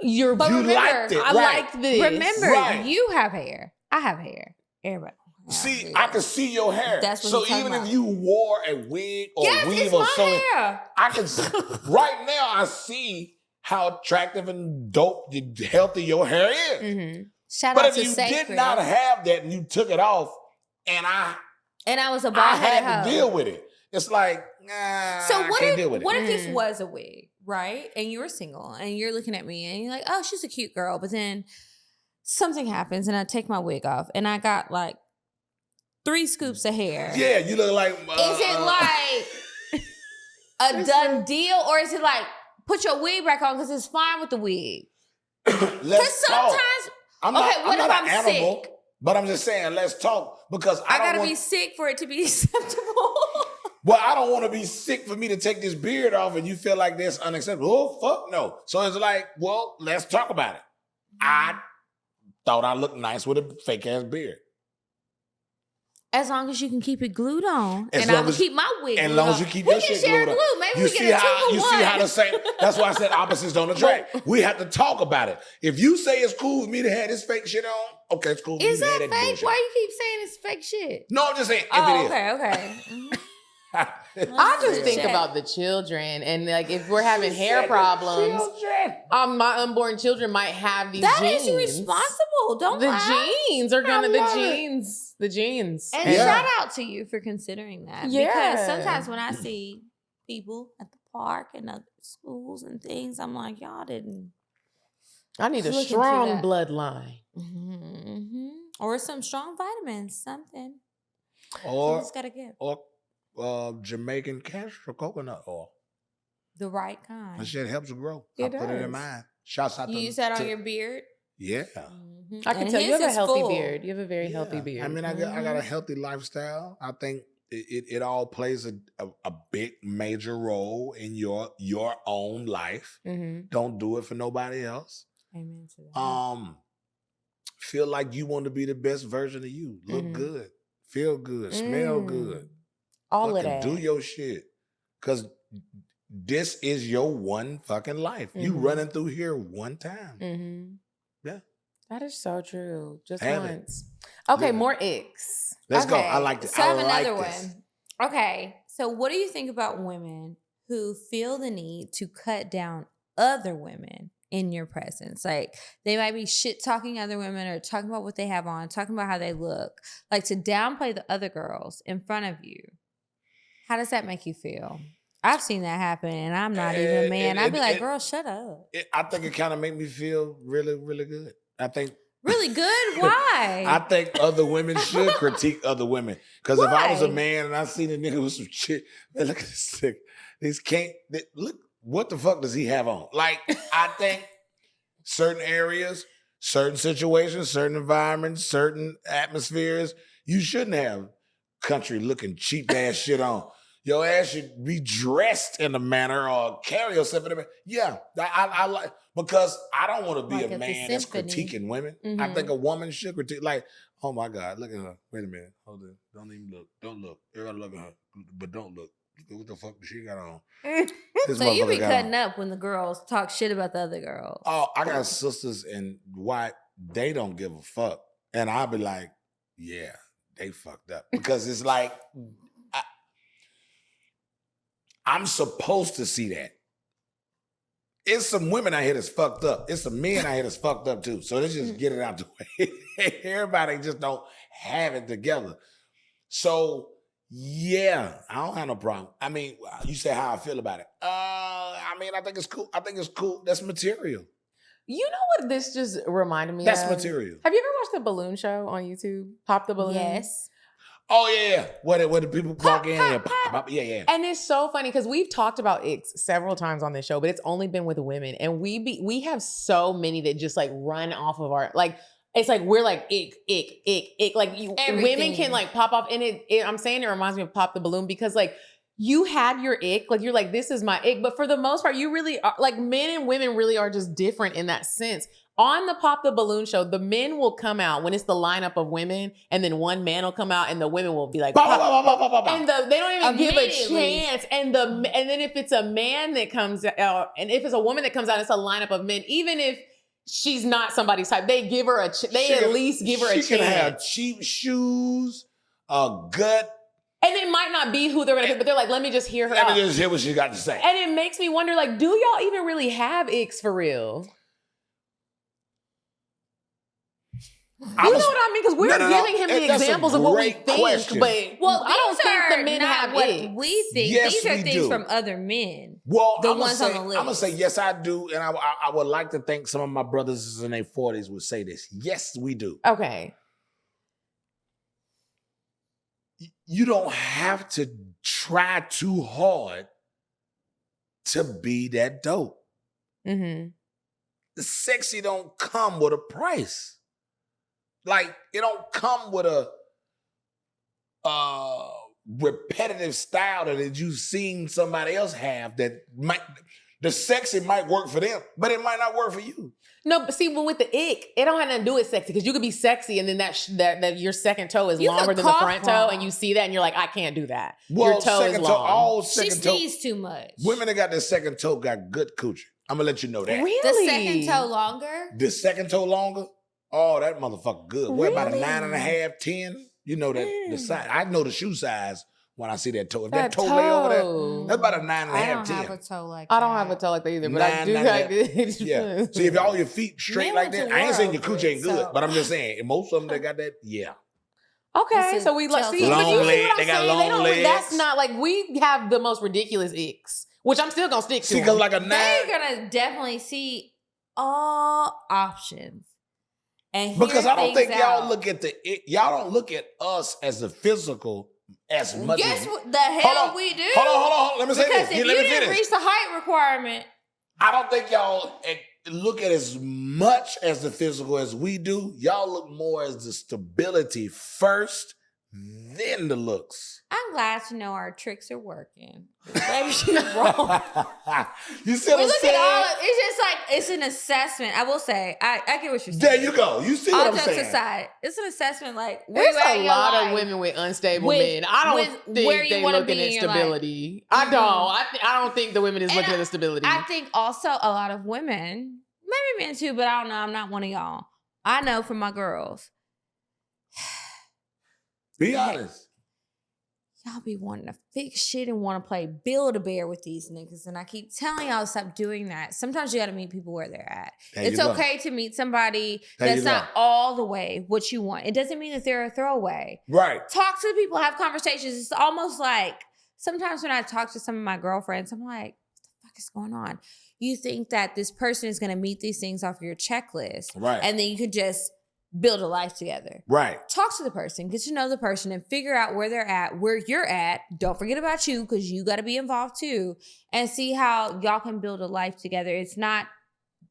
your. But you remember, liked it. I right. liked this. remember, Right. you have hair. I have hair. Everybody. have See, hair. I can see your hair. That's what so he's talking even about. if you wore a wig or Yes, weave it's or my something, hair. I can see. Right now, I see how attractive and dope, healthy your hair is. Mm-hmm. Shout But out if to you Sacred. did not have that and you took it off, and I was a I bald-headed had to hoe. deal with it. It's like, nah, So I what can't if deal with it. what if this was a wig, right? And you were single and you're looking at me and you're like, oh, she's a cute girl. But then something happens and I take my wig off and I got like 3 scoops of hair. Yeah, you look like. Is it like a done deal, or is it like put your wig back on because it's fine with the wig? Because Let's talk. sometimes, I'm okay, not, what I'm if not I'm an animal, sick? but I'm just saying, let's talk because I don't gotta want, be sick for it to be acceptable. Well, I don't want to be sick for me to take this beard off and you feel like that's unacceptable. Oh, fuck no. So it's like, well, let's talk about it. I thought I looked nice with a fake ass beard. As long as you can keep it glued on, As and long I'm gonna as- keep my wig. As glued long on. as you keep we your can shit share glued on. glue. Maybe You we see get a 2 how for you one. see how the same. That's why I said opposites don't attract. We have to talk about it. If you say it's cool with me to have this fake shit on, okay, it's cool with Is you to have that that fake? bullshit. Why you keep saying it's fake shit? No, I'm just saying if Oh, it is. okay. Mhm. I just think Shit. about the children and like if we're having hair problems, my unborn children might have these That genes. is irresponsible. Don't The lie. genes are gonna love it. the genes. And Yeah. shout out to you for considering that. Yeah. Because sometimes when I see people at the park and other schools and things, I'm like, y'all didn't. I need a Look into strong that. bloodline. Mm-hmm. Or some strong vitamins, something. Or Just gotta get Jamaican castor coconut oil. the right kind. That shit helps you grow. It I put it in does. mine. Shouts out You to use that on to- your beard? Yeah. Mhm. I can And tell you his have a is healthy full. beard. You have a very healthy Yeah. beard. I mean, I got a healthy lifestyle. I think it all plays a big major role in your own life. Mm-hmm. Don't do it for nobody else. Amen to that. Feel like you want to be the best version of you. Look Mhm. good, feel good, smell good. All of Fucking that. do your shit. Cause this is your one fucking life. You Mhm. running through here one time. Mm-hmm. Yeah. That is so true. Just Have it. once. Okay, Live it. more icks. Let's go. Okay, I like this. So I have I like another this. one. Okay. So what do you think about women who feel the need to cut down other women in your presence? Like they might be shit talking other women or talking about what they have on, talking about how they look, like to downplay the other girls in front of you. How does that make you feel? I've seen that happen and I'm not even a man. I'd be like, girl, shut up. I think it kind of make me feel really, really good. I think Really good? Why? I think other women should critique other women. Because if I was a Why? man and I seen a nigga with some shit, man, look at this thing. Look, what the fuck does he have on? Like, I think certain areas, certain situations, certain environments, certain atmospheres, you shouldn't have country looking cheap ass shit on. Your ass should be dressed in a manner or carry yourself in a manner. Yeah, I like, because I don't want to be Like a at the man that's symphony. critiquing women. I Mhm. think a woman should critique, like, oh my God, look at her. Wait a minute. Hold on. Don't even look. Don't look. Everybody look at her, but don't look. What the fuck does she got on? This So you be motherfucker got cutting on. up when the girls talk shit about the other girls. Oh, I got sisters and why they don't give a fuck. And I'll be like, yeah, they fucked up. Because it's like, I'm supposed to see that. It's some women out here that's fucked up. It's some men out here that's fucked up too. So let's just get it out the way. Everybody just don't have it together. So yeah, I don't have no problem. I mean, you say how I feel about it. I mean, I think it's cool. I think it's cool. That's material. You know what this just reminded me That's of? material. Have you ever watched the balloon show on YouTube? Pop the balloon? Yes. Oh yeah. Where the people walk in and pop, pop. Yeah. And it's so funny because we've talked about icks several times on this show, but it's only been with women. And we have so many that just like run off of our, like, it's like we're like ick. Like women Everything. can like pop off. And I'm saying it reminds me of Pop the Balloon because like you have your ick, like you're like, this is my ick. But for the most part, you really are, like men and women really are just different in that sense. On the Pop the Balloon show, the men will come out when it's the lineup of women, and then one man will come out, and the women will be like, Pop, pop, pop, pop, pop, pop. and they don't even give a Immediately. chance. And then if it's a man that comes out, and if it's a woman that comes out, it's a lineup of men. Even if she's not somebody's type, they give her at least give her a chance. She can have cheap shoes, a gut. And it might not be who they're gonna pick, but they're like, let me just hear her Let out. me just hear what she got to say. And it makes me wonder, like, do y'all even really have icks for real? You know what I mean? Because we're No. giving him the That's a examples of what we great think, question. but Well, I don't these think are the men not have what icks. we think. Yes, These are we things do. from other men. Well, The I'm ones gonna on the say, I'm gonna say list. yes, I do, and I would like to think some of my brothers in their 40s would say this. Yes, we do. Okay. You don't have to try too hard to be that dope. Mm-hmm. The sexy don't come with a price. Like, it don't come with a repetitive style that you've seen somebody else have that might. The sexy might work for them, but it might not work for you. No, but see, when with the ick, it don't have nothing to do with sexy because you could be sexy and then that your second toe is longer than the front toe, and you see that and you're like, I can't do that. Well, your toe is long. All she second toe. sneezes too much. Women that got their second toe got good coochie. I'm gonna let you know that. Really? The second toe longer? The second toe longer? Oh, that motherfucker good. What about a 9.5, 10? You know that the size. I know the shoe size when I see that toe. If that toe lay over there, that's about a 9.5, 10. I don't have a toe like that. I don't have a toe like that either, but I do like it. Yeah. See, if all your feet straight Men like went that, to I ain't war saying your over coochie ain't it, good, so- but I'm just saying, most of them that got that, yeah. Okay, Listen, so we like Chelsea. see, but Long you see leg, what I'm they got saying? long They don't. legs. That's not like we have the most ridiculous icks, which I'm still gonna stick to. See, because like a 9. They're gonna definitely see all options. And Because I don't think y'all out. look at y'all don't look at us as the physical as much Yes, as. the hell we do. Hold on. Let me say Because this. if Let you me didn't finish. reach the height requirement, I don't think y'all look at as much as the physical as we do. Y'all look more as the stability first, then the looks. I'm glad to know our tricks are working. Maybe she's wrong. You see what We I'm look saying? at all. It's just like it's an assessment. I will say, I get what you're saying. There you go. You see what All I'm jokes saying? aside, it's an assessment. Like where There's you at a in your lot life. of women with unstable With- men. I don't with where think you they wanna looking be at in your life. stability. I don't. I don't think the women is And looking at the stability. I think also a lot of women, maybe men too, but I don't know. I'm not one of y'all. I know from my girls, Be honest. y'all be wanting to fix shit and want to play Build-A-Bear with these niggas. And I keep telling y'all to stop doing that. Sometimes you got to meet people where they're at. There It's you go. okay to meet somebody There that's you go. not all the way what you want. It doesn't mean that they're a throwaway. Right. Talk to the people, have conversations. It's almost like sometimes when I talk to some of my girlfriends, I'm like, what the fuck is going on? You think that this person is going to meet these things off your checklist. Right. And then you could just build a life together. Right. Talk to the person, get to know the person, and figure out where they're at, where you're at. Don't forget about you because you got to be involved too, and see how y'all can build a life together. It's not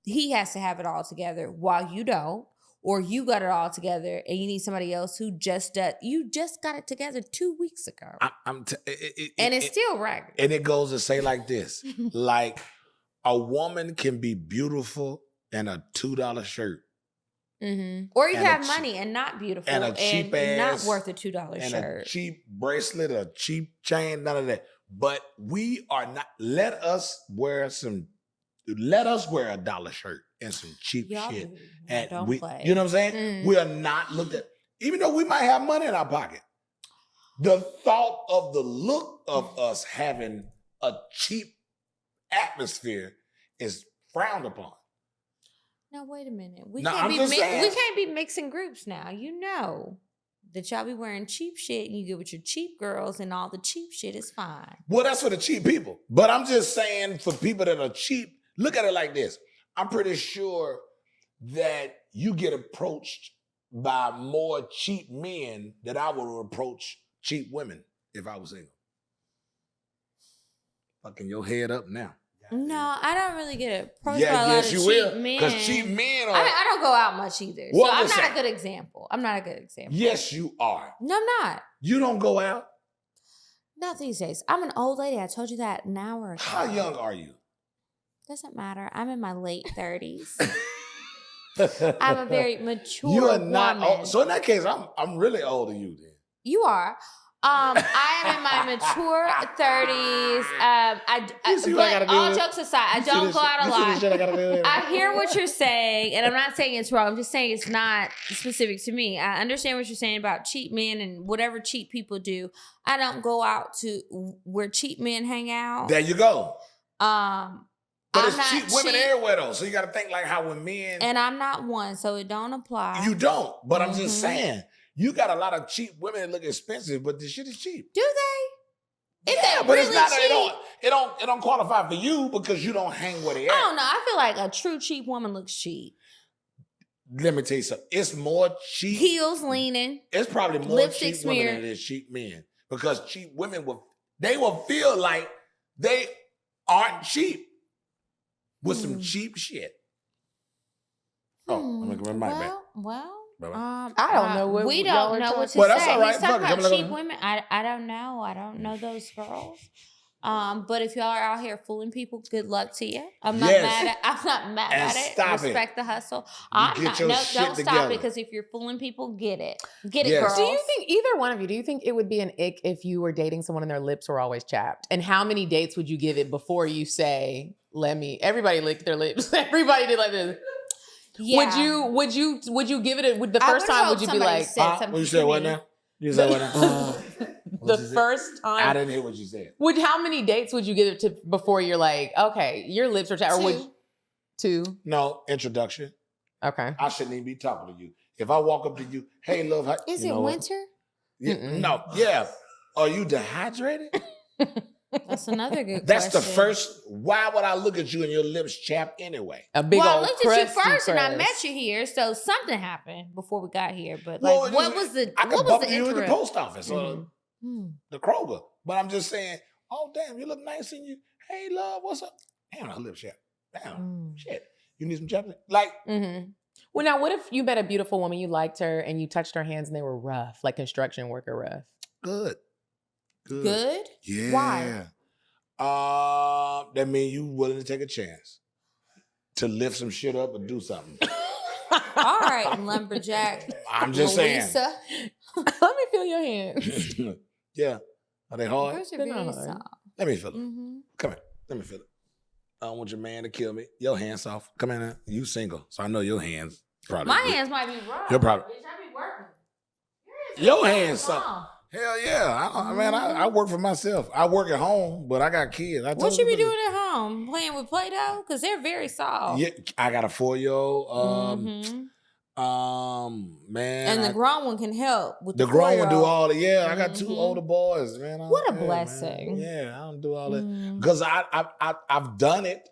he has to have it all together while you don't, or you got it all together and you need somebody else who just does. You just got it together 2 weeks ago, and it's still right. And it goes to say like this: like a woman can be beautiful in a $2 shirt. Mm-hmm. Or you And have a money and not beautiful and a cheap and ass not worth a $2 and shirt. a cheap bracelet, a cheap chain, none of that. But we are not. Let us wear a $1 shirt and some cheap Y'all shit. do. And Don't we, play. you know what I'm saying? Mm. We are not looked at, even though we might have money in our pocket. The thought of the look of us having a cheap atmosphere is frowned upon. Now wait a minute. We No, can't I'm be just saying. we can't be mixing groups now. You know that y'all be wearing cheap shit and you get with your cheap girls and all the cheap shit is fine. Well, that's for the cheap people. But I'm just saying for people that are cheap, look at it like this. I'm pretty sure that you get approached by more cheap men than I would approach cheap women if I was single. Fucking your head up now. No, I don't really get approached Yeah, by a lot yes, of you cheap will. men. Because cheap men are. I mean, I don't go out much either. Well, so I'm listen. not a good example. I'm not a good example. Yes, you are. No, I'm not. You don't go out. Not these days. I'm an old lady. I told you that an hour ago. How young are you? Doesn't matter. I'm in my late 30s. I'm a very mature You are not woman. old. So in that case, I'm really older than you then. You are. I am in my mature 30s. You see what I But gotta do? all jokes aside, I You see don't this go shit- out a you see this shit I lot. gotta do? I hear what you're saying, and I'm not saying it's wrong. I'm just saying it's not specific to me. I understand what you're saying about cheap men and whatever cheap people do. I don't go out to where cheap men hang out. There you go. But I'm it's not cheap women everywhere though. So you gotta think like how when men and I'm not one, so it don't apply. you don't. But I'm Mm-hmm. just saying, you got a lot of cheap women that look expensive, but the shit is cheap. Do they? Is Yeah, that but really it's not. cheap? It don't qualify for you because you don't hang where they at. I don't know. I feel like a true cheap woman looks cheap. Let me tell you something. It's more cheap. Heels leaning. It's probably more lipstick cheap women smear. than it is cheap men because cheap women will feel like they aren't cheap with some cheap shit. Oh, I'm gonna run my back. Well, Bye-bye. I don't know what we y'all don't are know what talking- to Well, that's say. all right. He's talking Fuck it. about Come on, cheap come on. women. I don't know. I don't know those girls. But if y'all are out here fooling people, good luck to you. I'm not Yes. mad at it. Stop it. Respect the hustle. I'm get not. your No, shit don't stop together. it, because if you're fooling people, get it. Get it, Yes. girls. Do you think, either one of you, do you think it would be an ick if you were dating someone and their lips were always chapped? And how many dates would you give it before you say, everybody lick their lips. Everybody did like this. Yeah. Would you give it the first time? Would you be like, what you said? What now? You said what now? the first time? I didn't hear what you said. How many dates would you give it to before you're like, okay, your lips are chapped? Or would two? No, introduction. Okay. I shouldn't even be talking to you. If I walk up to you, hey, love, how, Is you it know what? winter? Yeah, no, yeah. Are you dehydrated? That's another good That's question. the first. Why would I look at you and your lips chapped anyway? A big Well, I old looked at you crusty first and I crust. met you here, so something happened before we got here. But like, Well, what was the I could what was bump the you at the interim? post office or the Kroger. But I'm just saying, oh, damn, you look nice in you. Hey, love, what's up? Damn, her lips chapped. Damn, shit. You need some chapstick? Like, Well, now, what if you met a beautiful woman, you liked her, and you touched her hands and they were rough, like construction worker rough? good. Good? Yeah. Why? That means you willing to take a chance to lift some shit up or do something. All right, lumberjack. I'm just saying. Lisa. Let me feel your hands. Yeah. Are they hard? Yours are They're very not hard. soft. Let me feel it. Mm-hmm. Come here. Let me feel it. I don't want your man to kill me. Your hands soft. Come here now. You single, so I know your hands probably. My hands might be rough. You're probably. Bitch, I be working. Your hands soft. Long. Hell yeah. I work for myself. I work at home, but I got kids. What you be doing at home? Playing with Play-Doh? Because they're very soft. Yeah, I got a 4-year-old. Man. And the grown one can help with the grown one do 4-year-old. all the, yeah, I got 2 older boys, man. What a Yeah, blessing. man. Yeah, I don't do all that. Because I've done it.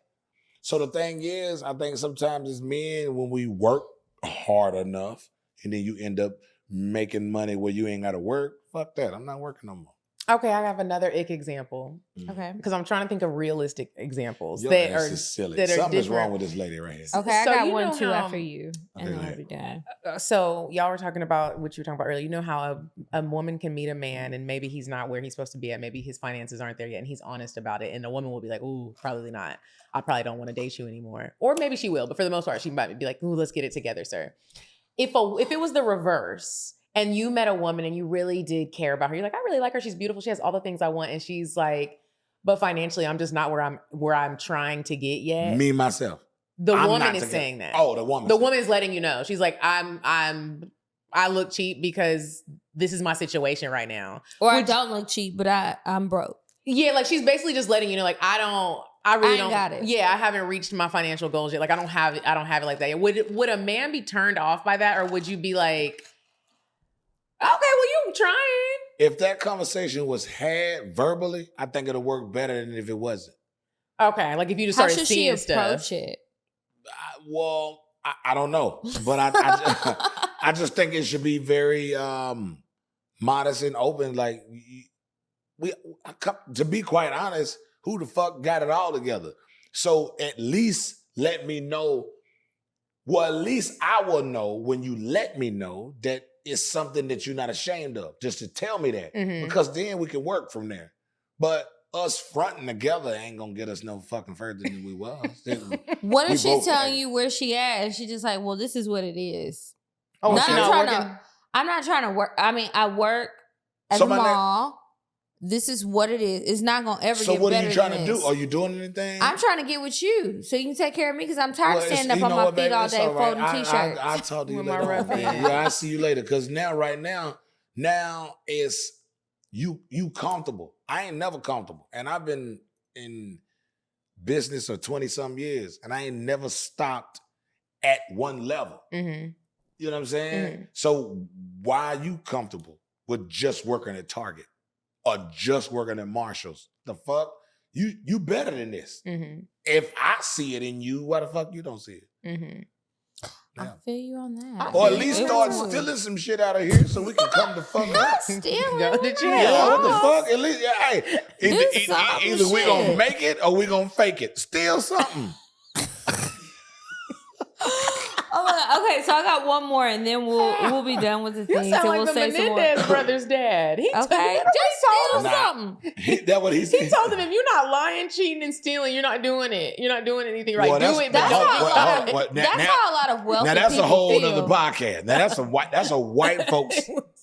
So the thing is, I think sometimes as men, when we work hard enough and then you end up making money where you ain't got to work, fuck that. I'm not working no more. Okay, I have another ick example. Okay. Because I'm trying to think of realistic examples Your that ass are is silly. that are Something's different. wrong with this lady right here. Okay, I So got you one know too how- after you. And Okay, then go I'll ahead. be done. So y'all were talking about what you were talking about earlier. You know how a woman can meet a man and maybe he's not where he's supposed to be at. Maybe his finances aren't there yet and he's honest about it. And the woman will be like, ooh, probably not. I probably don't want to date you anymore. Or maybe she will, but for the most part, she might be like, ooh, let's get it together, sir. If it was the reverse and you met a woman and you really did care about her, you're like, I really like her. She's beautiful. She has all the things I want. And she's like, but financially, I'm just not where I'm trying to get yet. Me, myself. The I'm woman not is together. saying that. Oh, the woman. The woman is letting you know. She's like, I look cheap because this is my situation right now. Or I don't look cheap, but I'm broke. Yeah, like she's basically just letting you know, like, I really ain't don't got it. Yeah, I haven't reached my financial goals yet. Like I don't have it like that. Would a man be turned off by that? Or would you be like, okay, well, you trying? If that conversation was had verbally, I think it'll work better than if it wasn't. Okay, like if you just How started should she seeing approach stuff. it? I don't know, but I just think it should be very modest and open. Like to be quite honest, who the fuck got it all together? So at least let me know. Well, at least I will know when you let me know that it's something that you're not ashamed of. Just to tell me that, because then we can work from there. But us fronting together ain't gonna get us no fucking further than we was. What We if she's both telling had- you where she at and she just like, well, this is what it is? Oh, No, she's I'm not trying to work. I mean, I work at So the my ne- mall. This is what it is. It's not gonna ever So get what are better you trying than to this. do? Are you doing anything? I'm trying to get with you so you can take care of me because I'm tired of Well, it's- standing up you on know my what, feet baby? all It's day all right. folding t-shirts. I'll talk to you With later. my on, rough baby. hands. Yeah, I'll see you later. Because right now it's you comfortable. I ain't never comfortable. And I've been in business for 20-some years. And I ain't never stopped at one level. Mm-hmm. You know what I'm saying? So why are you comfortable with just working at Target or just working at Marshall's? The fuck? You better than this. Mm-hmm. If I see it in you, why the fuck you don't see it? Mm-hmm. I Yeah. feel you on that. Or at least start stealing some shit out of here so we can come to fuck up. Stealing? Go to jail. Yeah, what the fuck? At least, yeah, hey, Do some either we gonna shit. make it or we gonna fake it. Steal something. Okay, so I got one more, and then we'll be done with the things. You sound and like we'll the say some more. Menendez brothers' dad. He Okay, just steal something. That what he said. He told them, if you're not lying, cheating, and stealing, you're not doing it. You're not doing anything right. Well, Do it, but that's don't how- be lying. That's how a lot of wealthy Now that's people a whole feel. other podcast. Now that's a white folks.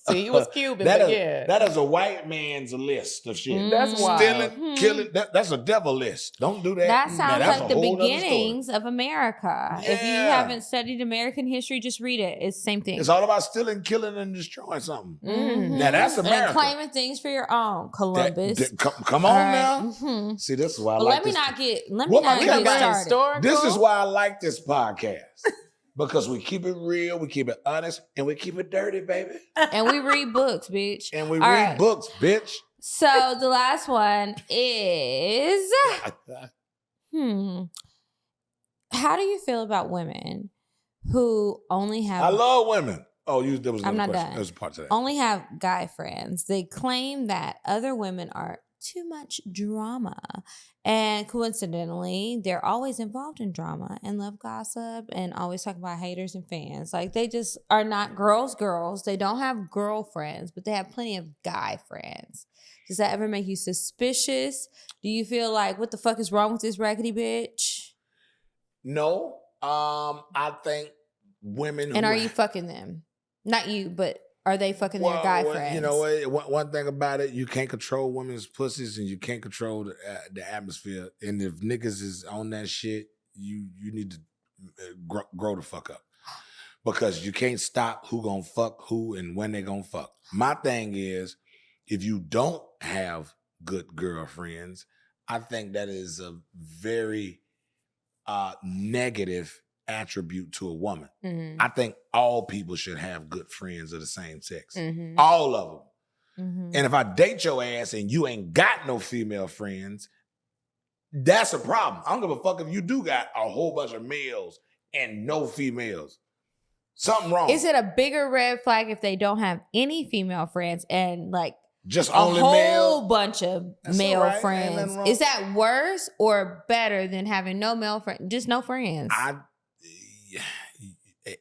See, he was Cuban, that but is, yeah. that is a white man's list of shit. That's wild. Stealing, killing. That's a devil list. Don't do that. That Now, sounds that's like a the whole other story. beginnings of America. If you Yeah. haven't studied American history, just read it. It's the same thing. It's all about stealing, killing, and destroying something. Mhm. Now that's America. And claiming things for your own, Columbus. Come on All right. now. Mhm. See, this is why I But like let me this. not get Well, okay, started. Historical. This is why I like this podcast. Because we keep it real, we keep it honest, and we keep it dirty, baby. And we read books, bitch. And we All read right. books, bitch. So the last one is how do you feel about women who only have I love women. Oh, there was I'm another not question. done. There's a part to that. only have guy friends? They claim that other women are too much drama. And coincidentally, they're always involved in drama and love gossip and always talk about haters and fans. Like they just are not girls. They don't have girlfriends, but they have plenty of guy friends. Does that ever make you suspicious? Do you feel like, what the fuck is wrong with this raggedy bitch? No, I think women. And who are you fucking them? Not you, but are they fucking their guy friends? You know what? One thing about it, you can't control women's pussies, and you can't control the atmosphere. And if niggas is on that shit, you need to grow the fuck up, because you can't stop who gonna fuck who and when they gonna fuck. My thing is, if you don't have good girlfriends, I think that is a very negative attribute to a woman. Mm-hmm. I think all people should have good friends of the same sex. Mm-hmm. All of them. Mhm. And if I date your ass and you ain't got no female friends, that's a problem. I don't give a fuck if you do got a whole bunch of males and no females. Something wrong. Is it a bigger red flag if they don't have any female friends and like just a only whole male? bunch of That's male all right. Ain't friends? nothing wrong. Is that worse or better than having no male friends? Just no friends.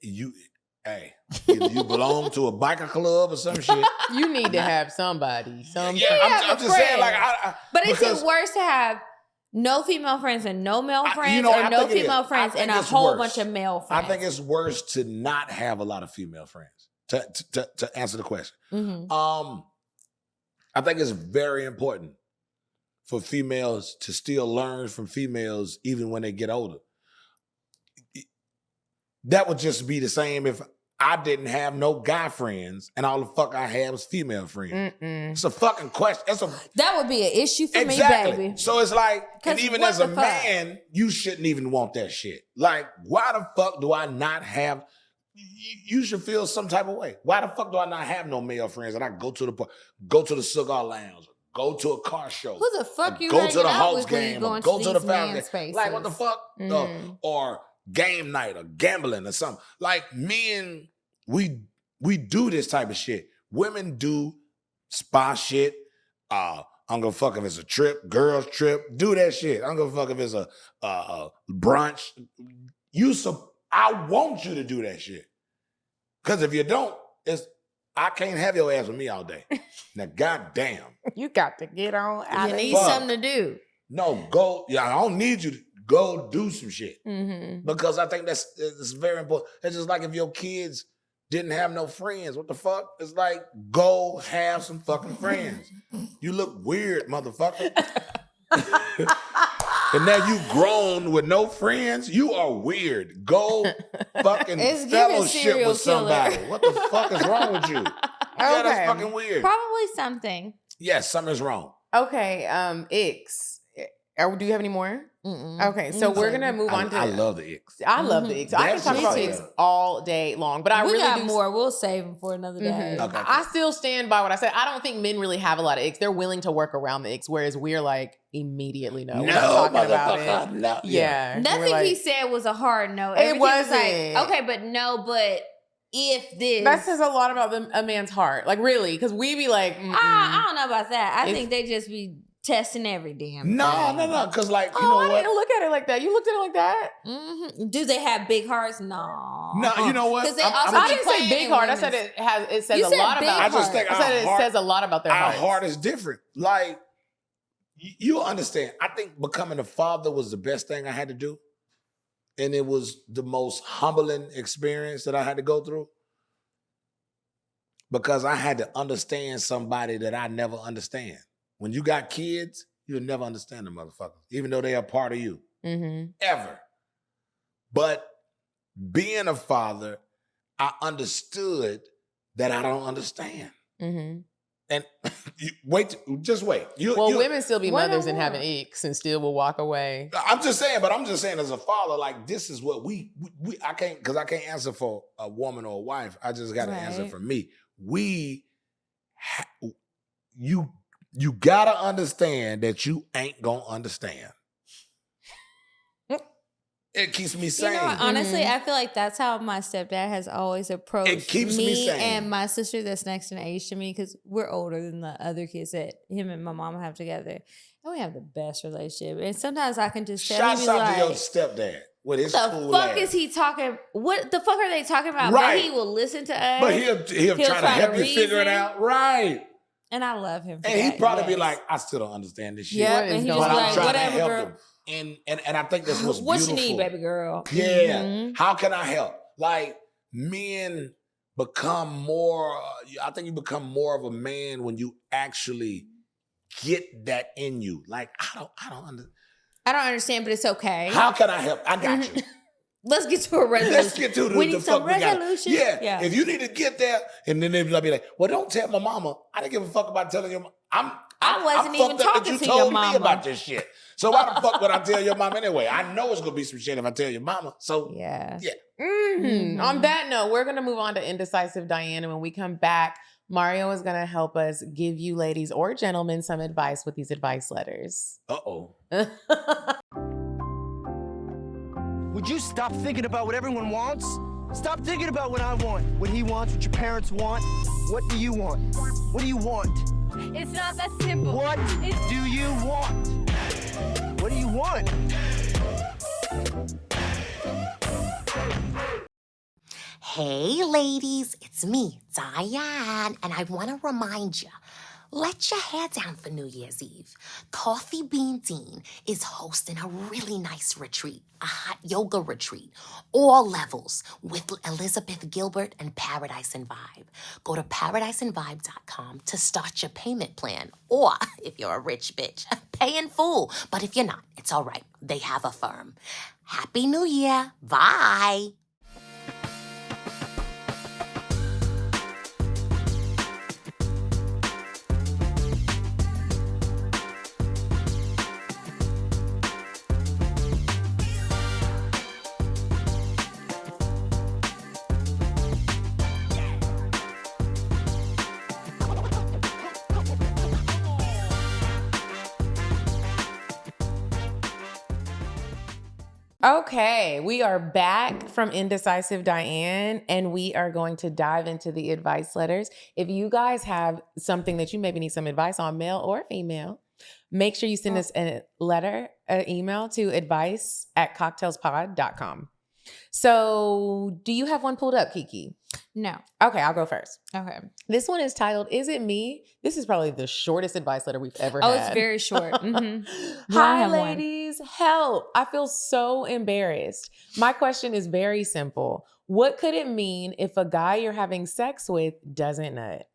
You either you belong to a biker club or some shit. You need to have somebody. I'm just saying, like, but is because- it worse to have no female friends and no male friends, I or no think it female is. friends I think and a it's whole worse. bunch of male friends? I think it's worse to not have a lot of female friends. To answer the question, Mhm. I think it's very important for females to still learn from females even when they get older. That would just be the same if I didn't have no guy friends and all the fuck I had was female friends. It's a fucking question. That would be an issue for Exactly. me, baby. So it's like, and 'Cause even what as a the fuck? man, you shouldn't even want that shit. Like, why the fuck do I not have? You should feel some type of way. Why the fuck do I not have no male friends? And I go to the cigar lounge, go to a car show. Who the fuck you go hanging to the out Hawks with when you game, go or into go to the these family man game. spaces? Like, what the fuck? Mhm. Or game night or gambling or something. Like, men, we do this type of shit. Women do spa shit. I'm gonna fuck if it's a trip, girls trip. Do that shit. I'm gonna fuck if it's a brunch. I want you to do that shit. Because if you don't, I can't have your ass with me all day. Now, goddamn. You got to get on out You of need here. something to do. No, go. Yeah, I don't need you to go do some shit. Mm-hmm. Because I think it's very important. It's just like if your kids didn't have no friends, what the fuck? It's like, go have some fucking friends. You look weird, motherfucker. And now you grown with no friends, you are weird. Go fucking It's giving fellowship serial with somebody. killer. What the fuck is wrong with you? Yeah, that's fucking weird. Probably something. Yes, something's wrong. Okay, icks. Do you have any more? Mm-mm. Okay, so we're gonna move on to. I love the icks. I love the icks. I can That's talk just about me icks too. all day long, but I We really got do. more. We'll save them for another day. Mhm. Okay. I still stand by what I said. I don't think men really have a lot of icks. They're willing to work around the icks, whereas we're like immediately no. We're not talking about it. No. Yeah, Nothing we're like, he said was a hard no. It Everything was wasn't. like, okay, but no, but if this. that says a lot about a man's heart. Like really, because we be like, I don't know about that. I It's- think they just be testing every damn No, thing. no. Because like, you Oh, know I what? didn't look at it like that. You looked at it like that? Mm-hmm. Do they have big hearts? No. No, you know what? Because they I'm- also I'm- I be didn't say playing big in heart. I said women's- it says You a said lot big about. I just think I said our it heart, says a lot about their our hearts. heart is different. Like, you understand. I think becoming a father was the best thing I had to do. And it was the most humbling experience that I had to go through. Because I had to understand somebody that I never understand. When you got kids, you'll never understand them motherfuckers, even though they are part of you. Mm-hmm. Ever. But being a father, I understood that I don't understand. Mm-hmm. And just wait. Women still be What mothers I and have an want. icks and still will walk away. I'm just saying as a father, like this is what I can't, because I can't answer for a woman or a wife. I just got to answer Right. for me. You gotta understand that you ain't gonna understand. It keeps me sane. You know what, honestly, I feel like that's how my stepdad has always approached It keeps me sane. and my sister that's next in age to me, because we're older than the other kids that him and my mom have together. And we have the best relationship. And sometimes I can just tell him, Shouts out like, to your stepdad with his what cool the fuck ass. is he talking? What the fuck are they talking about? Right. But he will listen to us. But he'll try to help you figure it reason. out. Right. And I love him for And that, he'd probably be yes. like, I still don't understand this shit. Yep, What is and he going just But be I'm like, trying whatever, to help girl. them. And I think that's what's What beautiful. you need, baby girl? Yeah. Mhm. How can I help? Like, men become more, I think you become more of a man when you actually get that in you. Like, I don't understand. I don't understand, but it's okay. How can I help? I got you. Let's get to a resolution. Let's get to We the need some fuck we got. resolution. Yeah. If you need to get there, and then they'll be like, well, don't tell my mama. I didn't give a fuck about telling your mama. I wasn't even fucked up that talking you to told your me mama. about this shit. So why the fuck would I tell your mom anyway? I know it's gonna be some shit if I tell your mama. So Yeah. Mm-hmm. On that note, we're going to move on to Indecisive Diane. And when we come back, Mario is going to help us give you ladies or gentlemen some advice with these advice letters. Uh-oh. Would you stop thinking about what everyone wants? Stop thinking about what I want, what he wants, what your parents want. What do you want? What do you want? It's not that simple. What do you want? What do you want? Hey ladies, it's me, Diane, and I want to remind you, let your hair down for New Year's Eve. Coffee Bean Dean is hosting a really nice retreat, a hot yoga retreat, all levels, with Elizabeth Gilbert and Paradise and Vibe. Go to paradiseandvibe.com to start your payment plan, or if you're a rich bitch, pay in full. But if you're not, it's all right. They have a firm. Happy New Year. Bye. Okay, we are back from Indecisive Diane, and we are going to dive into the advice letters. If you guys have something that you maybe need some advice on, male or female, make sure you send us a letter, an email to advice@cocktailspod.com. So, do you have one pulled up, Kiki? No. Okay, I'll go first. Okay. This one is titled, Is It Me? This is probably the shortest advice letter we've ever Oh, had. it's very short. Mhm. Yeah, I Hi, have one. ladies. Help. I feel so embarrassed. My question is very simple. What could it mean if a guy you're having sex with doesn't nut?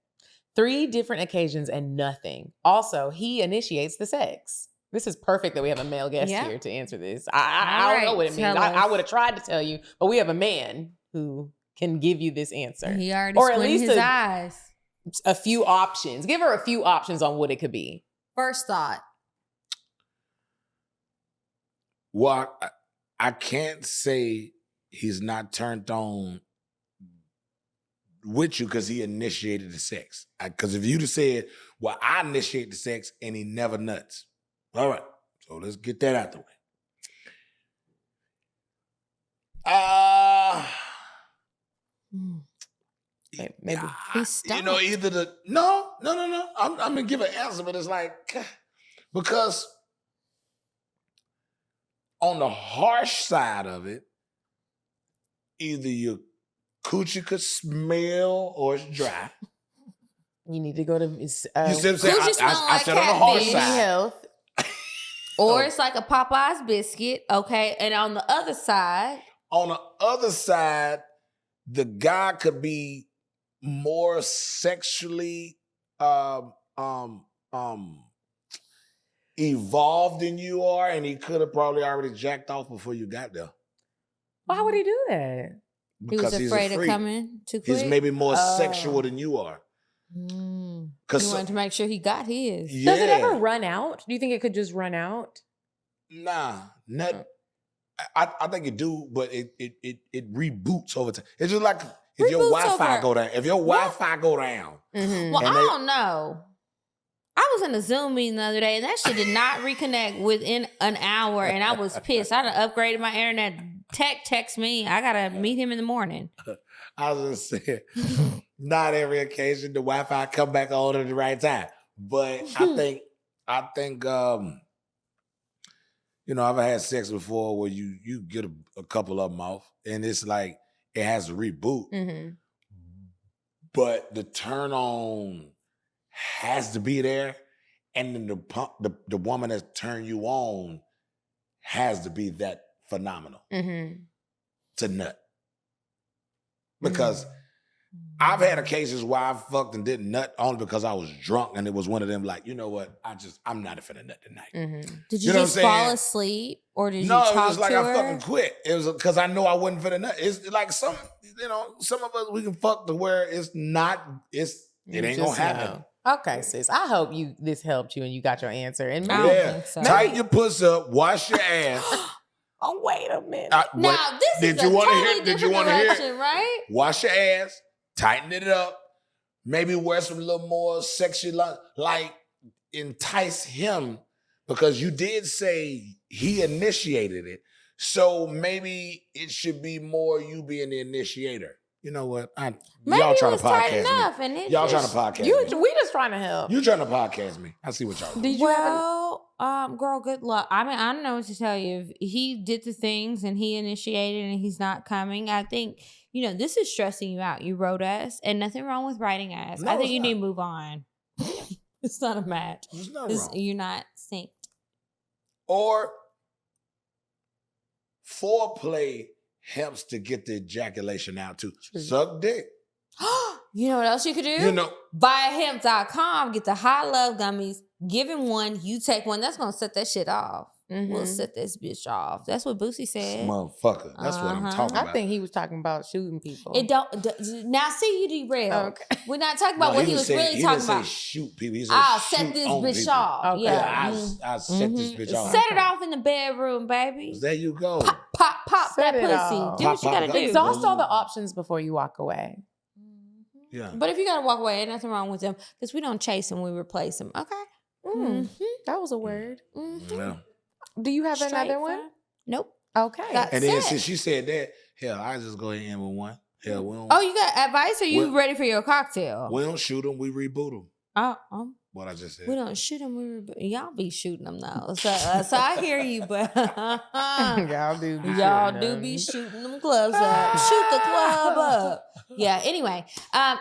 3 different occasions and nothing. Also, he initiates the sex. This is perfect that we have a male guest Yeah. here to answer this. I don't know what it means. tell I us. would have tried to tell you, but we have a man who can give you this answer. He already Or at squinted least his eyes. a few options. Give her a few options on what it could be. First thought. Well, I can't say he's not turned on with you because he initiated the sex. Because if you'd have said, well, I initiate the sex and he never nuts. All right, so let's get that out the way. Maybe he's stuck. You know, either the no. I'm gonna give an answer, but it's like Because on the harsh side of it, either your coochie could smell or it's dry. You need to go to. You see what I'm saying? Coochie smell I like said on the harsh catfish. side. Health. Or it's like a Popeye's biscuit, okay? And on the other side, the guy could be more sexually evolved than you are, and he could have probably already jacked off before you got there. Why would he do that? Because he was afraid of coming too quick. He's maybe more sexual than you are. He Because wanted to make sure he got his. yeah. Does it ever run out? Do you think it could just run out? Nah, not. I think it do, but it reboots over time. It's just like if your Wi-Fi go down. If your Wi-Fi go down, Well, I don't know. I was in a Zoom meeting the other day, and that shit did not reconnect within an hour, and I was pissed. I done upgraded my internet. Text me. I gotta meet him in the morning. I was just saying, not every occasion the Wi-Fi come back on at the right time. But I think I've had sex before where you get a couple of them off, and it's like it has to reboot. Mm-hmm. But the turn on has to be there, and then the woman that turned you on has to be that phenomenal to nut. Because I've had occasions where I fucked and didn't nut only because I was drunk, and it was one of them like, you know what, I'm not finna nut tonight. Did you just fall asleep, or did you No, talk it was like to I her? fucking quit. It was because I know I wasn't finna nut. It's like some of us, we can fuck to where it ain't gonna happen. Okay, sis. I hope this helped you and you got your answer. And I don't think so. Tighten your pussy up, wash your ass. Oh, wait a minute. Now, this is a totally different direction, right? Wash your ass, tighten it up, maybe wear some little more sexy, like entice him, because you did say he initiated it. So maybe it should be more you being the initiator. You know what? Y'all trying to podcast me. Y'all trying to podcast me. We just trying to help. You trying to podcast me. I see what y'all do. Girl, good luck. I mean, I don't know what to tell you. If he did the things and he initiated and he's not coming, I think, this is stressing you out. You wrote us, and nothing wrong with writing us. No, I think you not. need to move on. It's not a match. It's not wrong. You're not synced. Or foreplay helps to get the ejaculation out too. Suck dick. You know what else you could do? Buyahemp.com, get the high love gummies, give him one, you take one. That's going to set that shit off. We'll set this bitch off. That's what Boosie said. Motherfucker. That's what I'm talking about. I think he was talking about shooting people. Now see, you derailed. Okay. We're not talking about what he was really talking about. He didn't say shoot people. He said I'll shoot set this on bitch people. off. Okay. Yeah. I'll set this bitch off. Set it off in the bedroom, baby. There you go. Pop Set that it pussy. off. Do what you gotta do. Exhaust all the options before you walk away. Yeah. But if you gotta walk away, ain't nothing wrong with them, because we don't chase them, we replace them. Okay. That was a word. Yeah. Do you have Straight another one? fine. Nope. Okay. And then since she said that, hell, I just go ahead and end with one. Hell, we don't. Oh, you got advice, or you ready for your cocktail? We don't shoot them. We reboot them. Oh. What I just said. We don't shoot them. Y'all be shooting them though. So I hear you, but Y'all do be shooting them clubs up. Shoot the club up. Yeah. Anyway,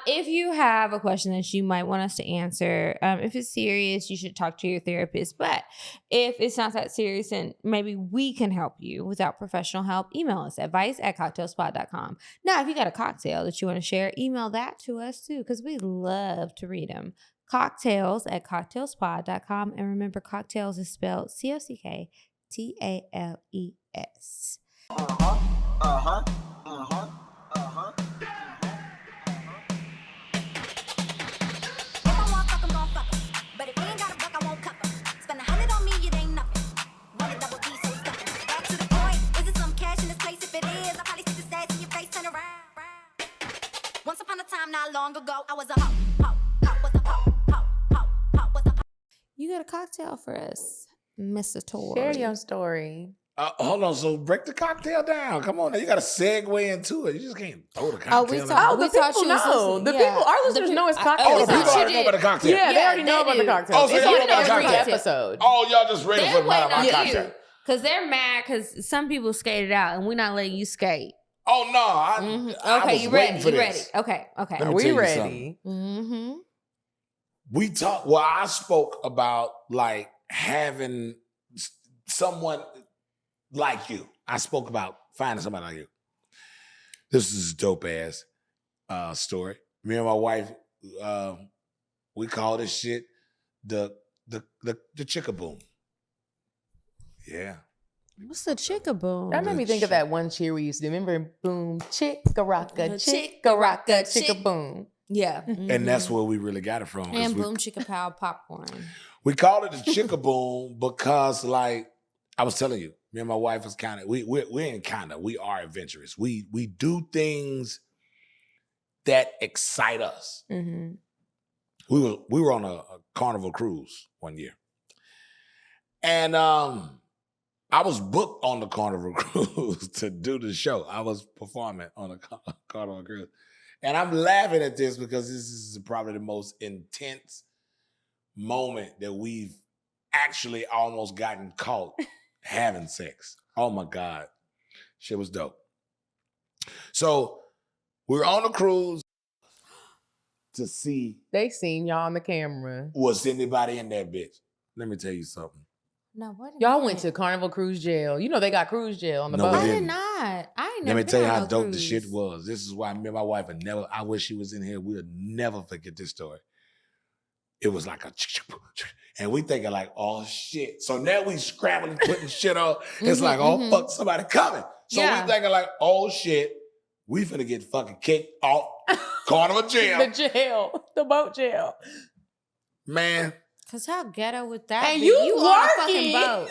if you have a question that you might want us to answer, if it's serious, you should talk to your therapist. But if it's not that serious and maybe we can help you without professional help, email us advice@cocktailspot.com. Now, if you got a cocktail that you want to share, email that to us too, because we love to read them. CockTales@cocktailspot.com. And remember, cocktails is spelled COCKTALES. Once upon a time, not long ago, I was a hoe. You got a cocktail for us, Mr. Tory? Share your story. Hold on, so break the cocktail down. Come on, now. You got to segue into it. You just can't throw the cocktail we down. thought you was listening. The people, our listeners know it's cocktail. Oh, the people already know about the cocktail. Yeah, they already know about the cocktail. Oh, so it's y'all know on about the every cocktail. episode. Oh, y'all just ready They're for my waiting on cocktail. you. Because they're mad because some people skated out and we're not letting you skate. Oh, no. I Okay, was you waiting ready. for You ready. this. Okay. Let me Are tell we you ready? something. We talked, well, I spoke about like having someone like you. I spoke about finding somebody like you. This is a dope ass story. Me and my wife, we call this shit the chickaboom. Yeah. What's the chickaboom? That made me think of that one cheer we used to do. Remember? Boom, chicka-rocka, chicka-rocka, chicka-boom. Yeah. And that's where we really got it from. And boom, chicka pow popcorn. We call it the chickaboom because, like, I was telling you, me and my wife was kind of, we are adventurous. We do things that excite us. Mm-hmm. We were on a Carnival cruise one year. And I was booked on the Carnival cruise to do the show. I was performing on a Carnival cruise. And I'm laughing at this because this is probably the most intense moment that we've actually almost gotten caught having sex. Oh my God. Shit was dope. So we were on a cruise to see. They seen y'all on the camera. Was anybody in that bitch? Let me tell you something. No, what? Y'all went to Carnival Cruise Jail. You know they got cruise jail on the boat. I did not. I ain't never. Let me tell you been on how no dope cruise. the shit was. This is why me and my wife would never, I wish she was in here. We would never forget this story. It was like a, and we thinking like, oh shit. So now we scrambling, putting shit on. It's like, oh fuck, somebody coming. So we thinking like, oh shit, we finna get fucking kicked off Carnival jail. The boat jail. Man. Cause how ghetto would that and be? You on a fucking boat.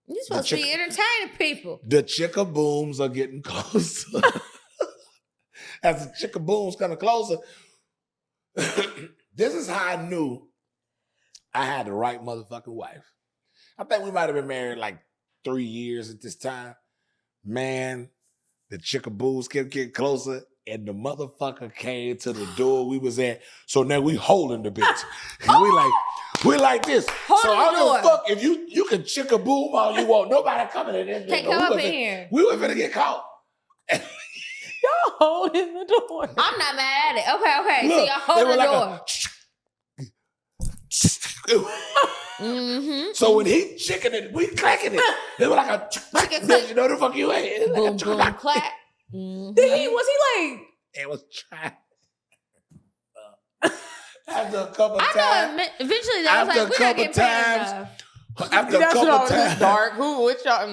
You supposed to be entertaining people. The chickabooms are getting closer. As the chickabooms coming closer, this is how I knew I had the right motherfucking wife. I think we might have been married like 3 years at this time. Man, the chickaboos kept getting closer, and the motherfucker came to the door we was at. So now we holding the bitch. we like this. Hold so the I don't door. give a fuck if you can chickaboom all you want. Nobody coming in this. Can't come up in here. We were finna get caught. Y'all holding the door. I'm not mad at it. Okay. Look, so y'all hold the door. So when he chicking it, we clacking it. It was like a chicken clack. You know the fuck you ain't. Boom, boom, clack. Was he like? It was trying. After a couple I times. know. Eventually, that was like, we're not getting paid enough. After a couple times. Dark. Which y'all?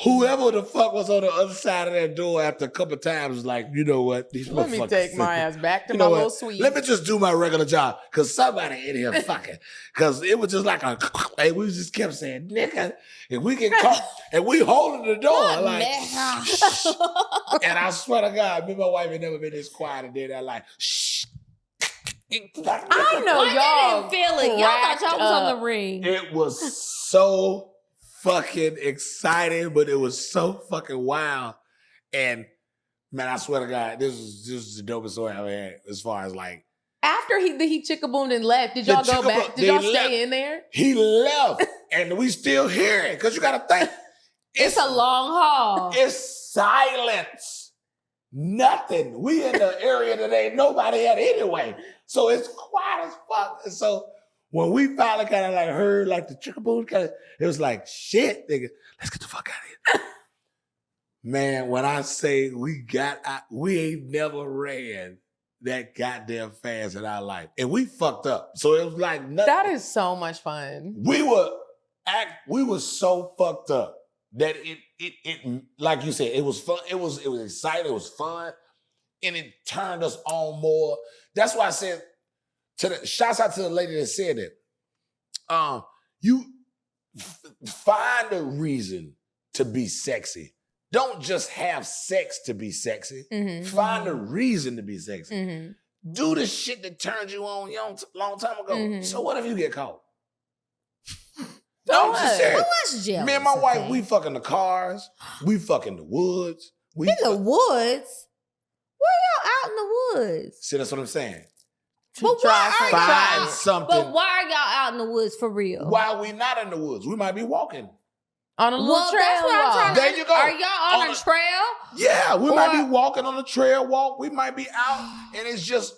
Whoever the fuck was on the other side of that door after a couple times was like, you know what? These Let me take my ass back to my little suite. Let me just do my regular job. Because somebody in here fucking. Because it was just like and we just kept saying, nigga, if we get caught, and we holding the door. Like, and I swear to God, me and my wife had never been this quiet and did that like, shh. I know y'all didn't feel it. Y'all thought y'all was on the ring. It was so fucking exciting, but it was so fucking wild. And man, I swear to God, this is the dopest story I ever had. As far as like after he chickaboomed and left, did y'all go back? Did y'all stay in there? He left, and we still hear it because you got to think it's a long haul. It's silence. Nothing. We in the area that ain't nobody at anyway. So it's quiet as fuck. And so when we finally kind of like heard like the chickaboom, it was like, shit, nigga, let's get the fuck out of here. Man, when I say we ain't never ran that goddamn fast in our life. And we fucked up. So it was like nothing. That is so much fun. We were so fucked up that it like you said, it was fun. It was exciting. It was fun. And it turned us on more. That's why I said shouts out to the lady that said that. You find a reason to be sexy. Don't just have sex to be sexy. Mm-hmm. Find a reason to be sexy. Mm-hmm. Do the shit that turned you on long time ago. Mm-hmm. So what if you get caught? No, I'm just saying. Well, what's jealous? Me and my wife, we fucking the cars. We fucking the woods. In the woods? Where y'all out in the woods? See, that's what I'm saying. But why are Find y'all? something. But why are y'all out in the woods for real? Why are we not in the woods? We might be walking. On a little trail that's what I'm trying to. There you go. Are y'all on a trail? Yeah, we might be walking on a trail walk. We might be out, and it's just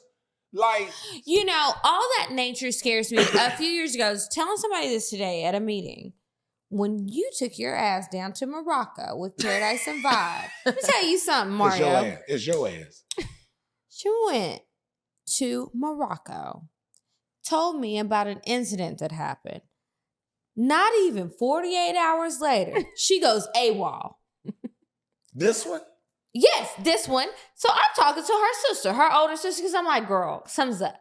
like, you know, all that nature scares me. A few years ago, I was telling somebody this today at a meeting. When you took your ass down to Morocco with Paradise and Vibe, let me tell you something, Mario. It's your ass. She went to Morocco, told me about an incident that happened. Not even 48 hours later, she goes AWOL. This one? Yes, this one. So I'm talking to her sister, her older sister, because I'm like, girl, something's up.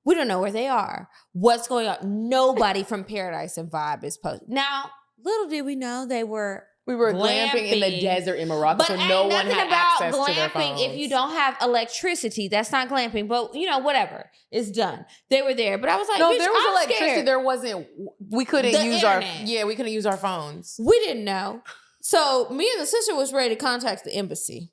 We don't know where they are. What's going on? Nobody from Paradise and Vibe is posted. Now, little did we know we were glamping in the desert in Morocco, but so ain't no one nothing had about access to their phones. glamping if you don't have electricity. That's not glamping, but you know, whatever. It's done. They were there, but I was like, no, bitch, there was I'm electricity. scared. There wasn't. We couldn't The use internet. we couldn't use our phones. We didn't know. So me and the sister was ready to contact the embassy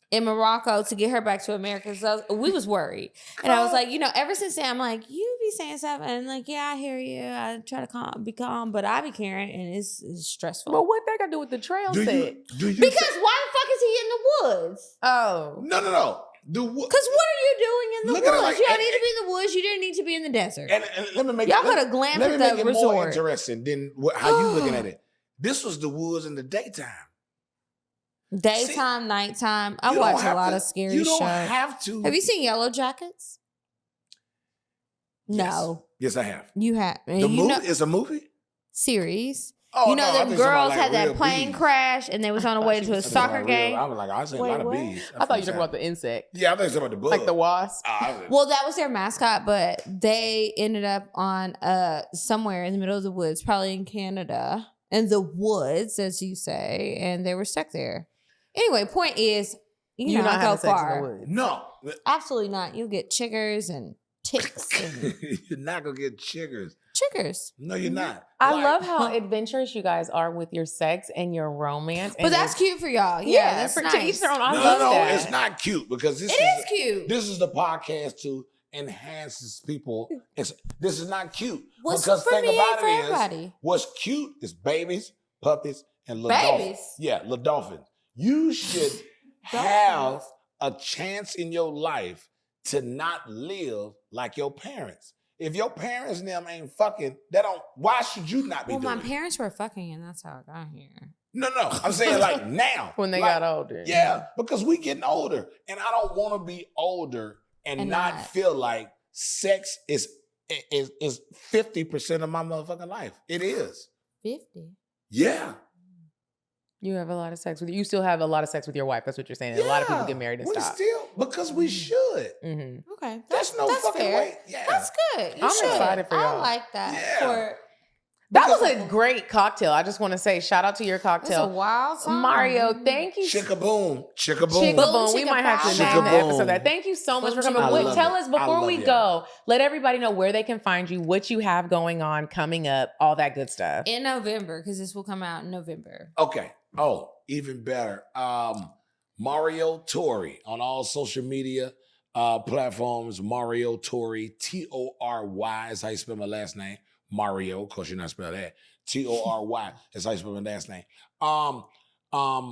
in Morocco to get her back to America. So we was worried. And I was like, you know, ever since then, I'm like, you be saying stuff and like, yeah, I hear you. I try to be calm, but I be caring and it's stressful. But what that got to do with the trail set? Because why the fuck is he in the woods? Oh. No. Because what are you doing in the Look at it woods? like- You don't need to be in the woods. You didn't need to be in the desert. And let me make Y'all could have glamped let me at make the it resort. more interesting than how you looking at it. This was the woods in the daytime. Daytime, nighttime. I you don't watch a have lot to- of scary you shows. don't have to. Have you seen Yellow Jackets? No. Yes, I have. You have. The movie is a movie? Series. Oh, you know, no, I the think girls somebody had like that real plane bees. crash and they was on the way to a soccer game. I was like, I seen a lot of bees. I thought you were talking about the insect. Yeah, I think it's about the bug. Like the wasp. Well, that was their mascot, but they ended up on somewhere in the middle of the woods, probably in Canada, in the woods, as you say, and they were stuck there. Anyway, point is, You're not not go having sex in far. the woods. No. Absolutely not. You'll get chiggers and ticks. And You're not going to get chiggers. chiggers. No, you're not. I Like- love how adventurous you guys are with your sex and your romance. But and that's cute for y'all. Yeah, Yeah, that's for nice. to each their own. I No, love no, that. it's not cute because this It is cute. This is the podcast to enhance people. This is not cute. What's because for thing me about ain't for it is, everybody. what's cute is babies, puppies, and little dolphins. Babies? Yeah, little dolphins. You should have a chance in your life to not live like your parents. If your parents and them ain't fucking, why should you not be Well, doing my it? parents were fucking, and that's how I got here. No, I'm saying like now. When they Like, got older. Yeah, because we getting older. And I don't want to be older and not feel like sex is 50% of my motherfucking life. It is. 50. Yeah. You have a lot of sex with you still have a lot of sex with your wife. That's what you're saying. A lot of people get married and we stop. still, because we should. Mm-hmm. Okay. That's no fucking fair. way. Yeah. That's good. You I'm should. excited for y'all. I like that. Yeah. That was a great cocktail. I just want to say shout out to your It's cocktail. a wild time. Mario, thank you. Chicka-boom. Chicka-boom. Chicka-boom. We Chicka might have to pow. name the Chicka-boom. episode that. Thank you so much for coming. I love Tell it. us I before love we it. go, let everybody know where they can find you, what you have going on, coming up, all that good stuff. In November, because this will come out in November. Okay. Oh, even better. Mario Tory on all social media platforms. Mario Tory, Tory is how you spell my last name. Mario, of course you're not spell that. Tory is how you spell my last name.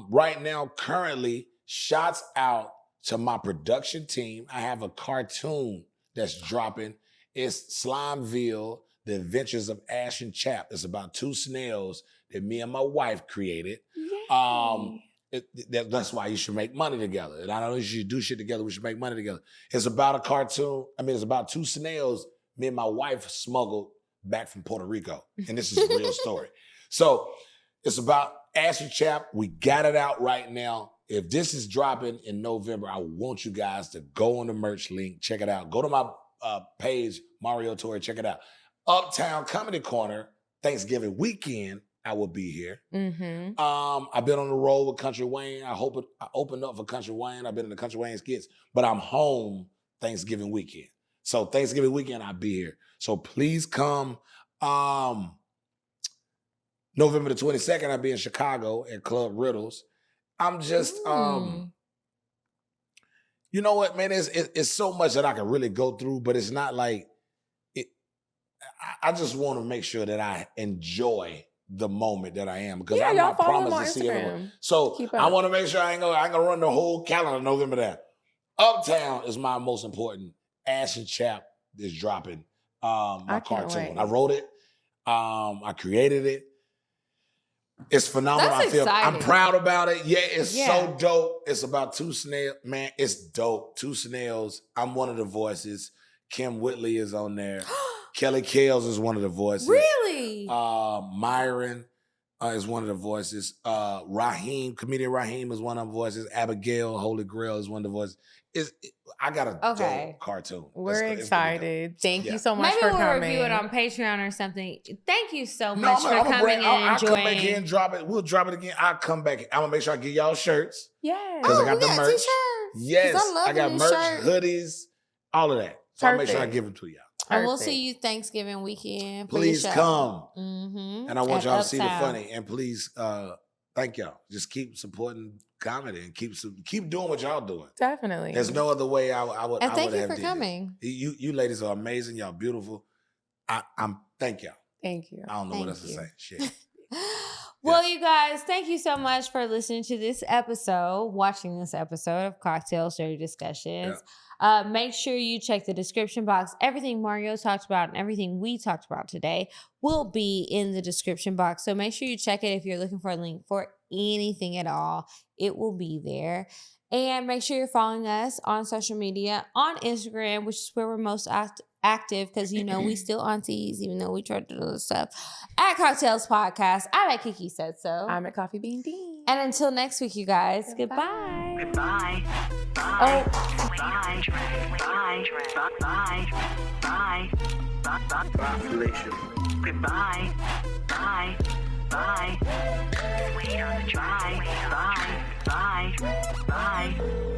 Right now, currently, shots out to my production team. I have a cartoon that's dropping. It's Slimeville, The Adventures of Ash and Chap. It's about two snails that me and my wife created. That's why you should make money together. And I know you should do shit together. We should make money together. It's about a cartoon. It's about two snails me and my wife smuggled back from Puerto Rico. And this is a real story. So it's about Ash and Chap. We got it out right now. If this is dropping in November, I want you guys to go on the merch link. Check it out. Go to my page, Mario Tory. Check it out. Uptown Comedy Corner, Thanksgiving weekend, I will be here. Mm-hmm. I've been on the road with Country Wayne. I opened up for Country Wayne. I've been in the Country Wayne skits, but I'm home Thanksgiving weekend. So Thanksgiving weekend, I'll be here. So please come. November the 22nd, I'll be in Chicago at Club Riddles. I'm just, you know what, man? It's so much that I can really go through, but it's not like it. I just want to make sure that I enjoy the moment that I am, because I'm not promised to see everyone. So I want to make sure I ain't gonna run the whole calendar November there. Uptown is my most important. Ash and Chap is dropping my cartoon. I wrote it. I created it. It's phenomenal. I'm proud about it. Yeah, it's so dope. It's about two snails. Man, it's dope. Two snails. I'm one of the voices. Kim Whitley is on there. Kelly Kales is one of the voices. Really? Myron is one of the voices. Comedian Raheem is one of the voices. Abigail Holy Grail is one of the voices. I got a dope cartoon. We're excited. Thank you so much Maybe for we'll coming. review it on Patreon or something. Thank you so much for coming and I'll enjoying. come back here and drop it. We'll drop it again. I'll come back. I'm going to make sure I get y'all shirts. Yeah. Because I got the merch. T-shirts. Yes. I got merch, hoodies, all of that. So I'll make sure I give them to y'all. And we'll see you Thanksgiving weekend. Please come. Mm-hmm. And I want y'all to see the funny. And please, thank y'all. Just keep supporting comedy and keep doing what y'all doing. Definitely. There's no other way I would. And thank you for coming. You ladies are amazing. Y'all beautiful. Thank y'all. Thank you. I don't know what else to say. Shit. Well, you guys, thank you so much for listening to this episode, watching this episode of CockTales Dirty Discussions. Yeah. Make sure you check the description box. Everything Mario talked about and everything we talked about today will be in the description box. So make sure you check it if you're looking for a link for anything at all. It will be there. And make sure you're following us on social media, on Instagram, which is where we're most active, because we still aunties, even though we tried to do this stuff. At CockTales Podcast. I'm at Kiki Said So. I'm at Coffee Bean Dean. And until next week, you guys, goodbye. Goodbye. Oh. Bye. Bye. Population. Goodbye. Bye. Bye. Sweet on the dry. Bye. Bye. Bye.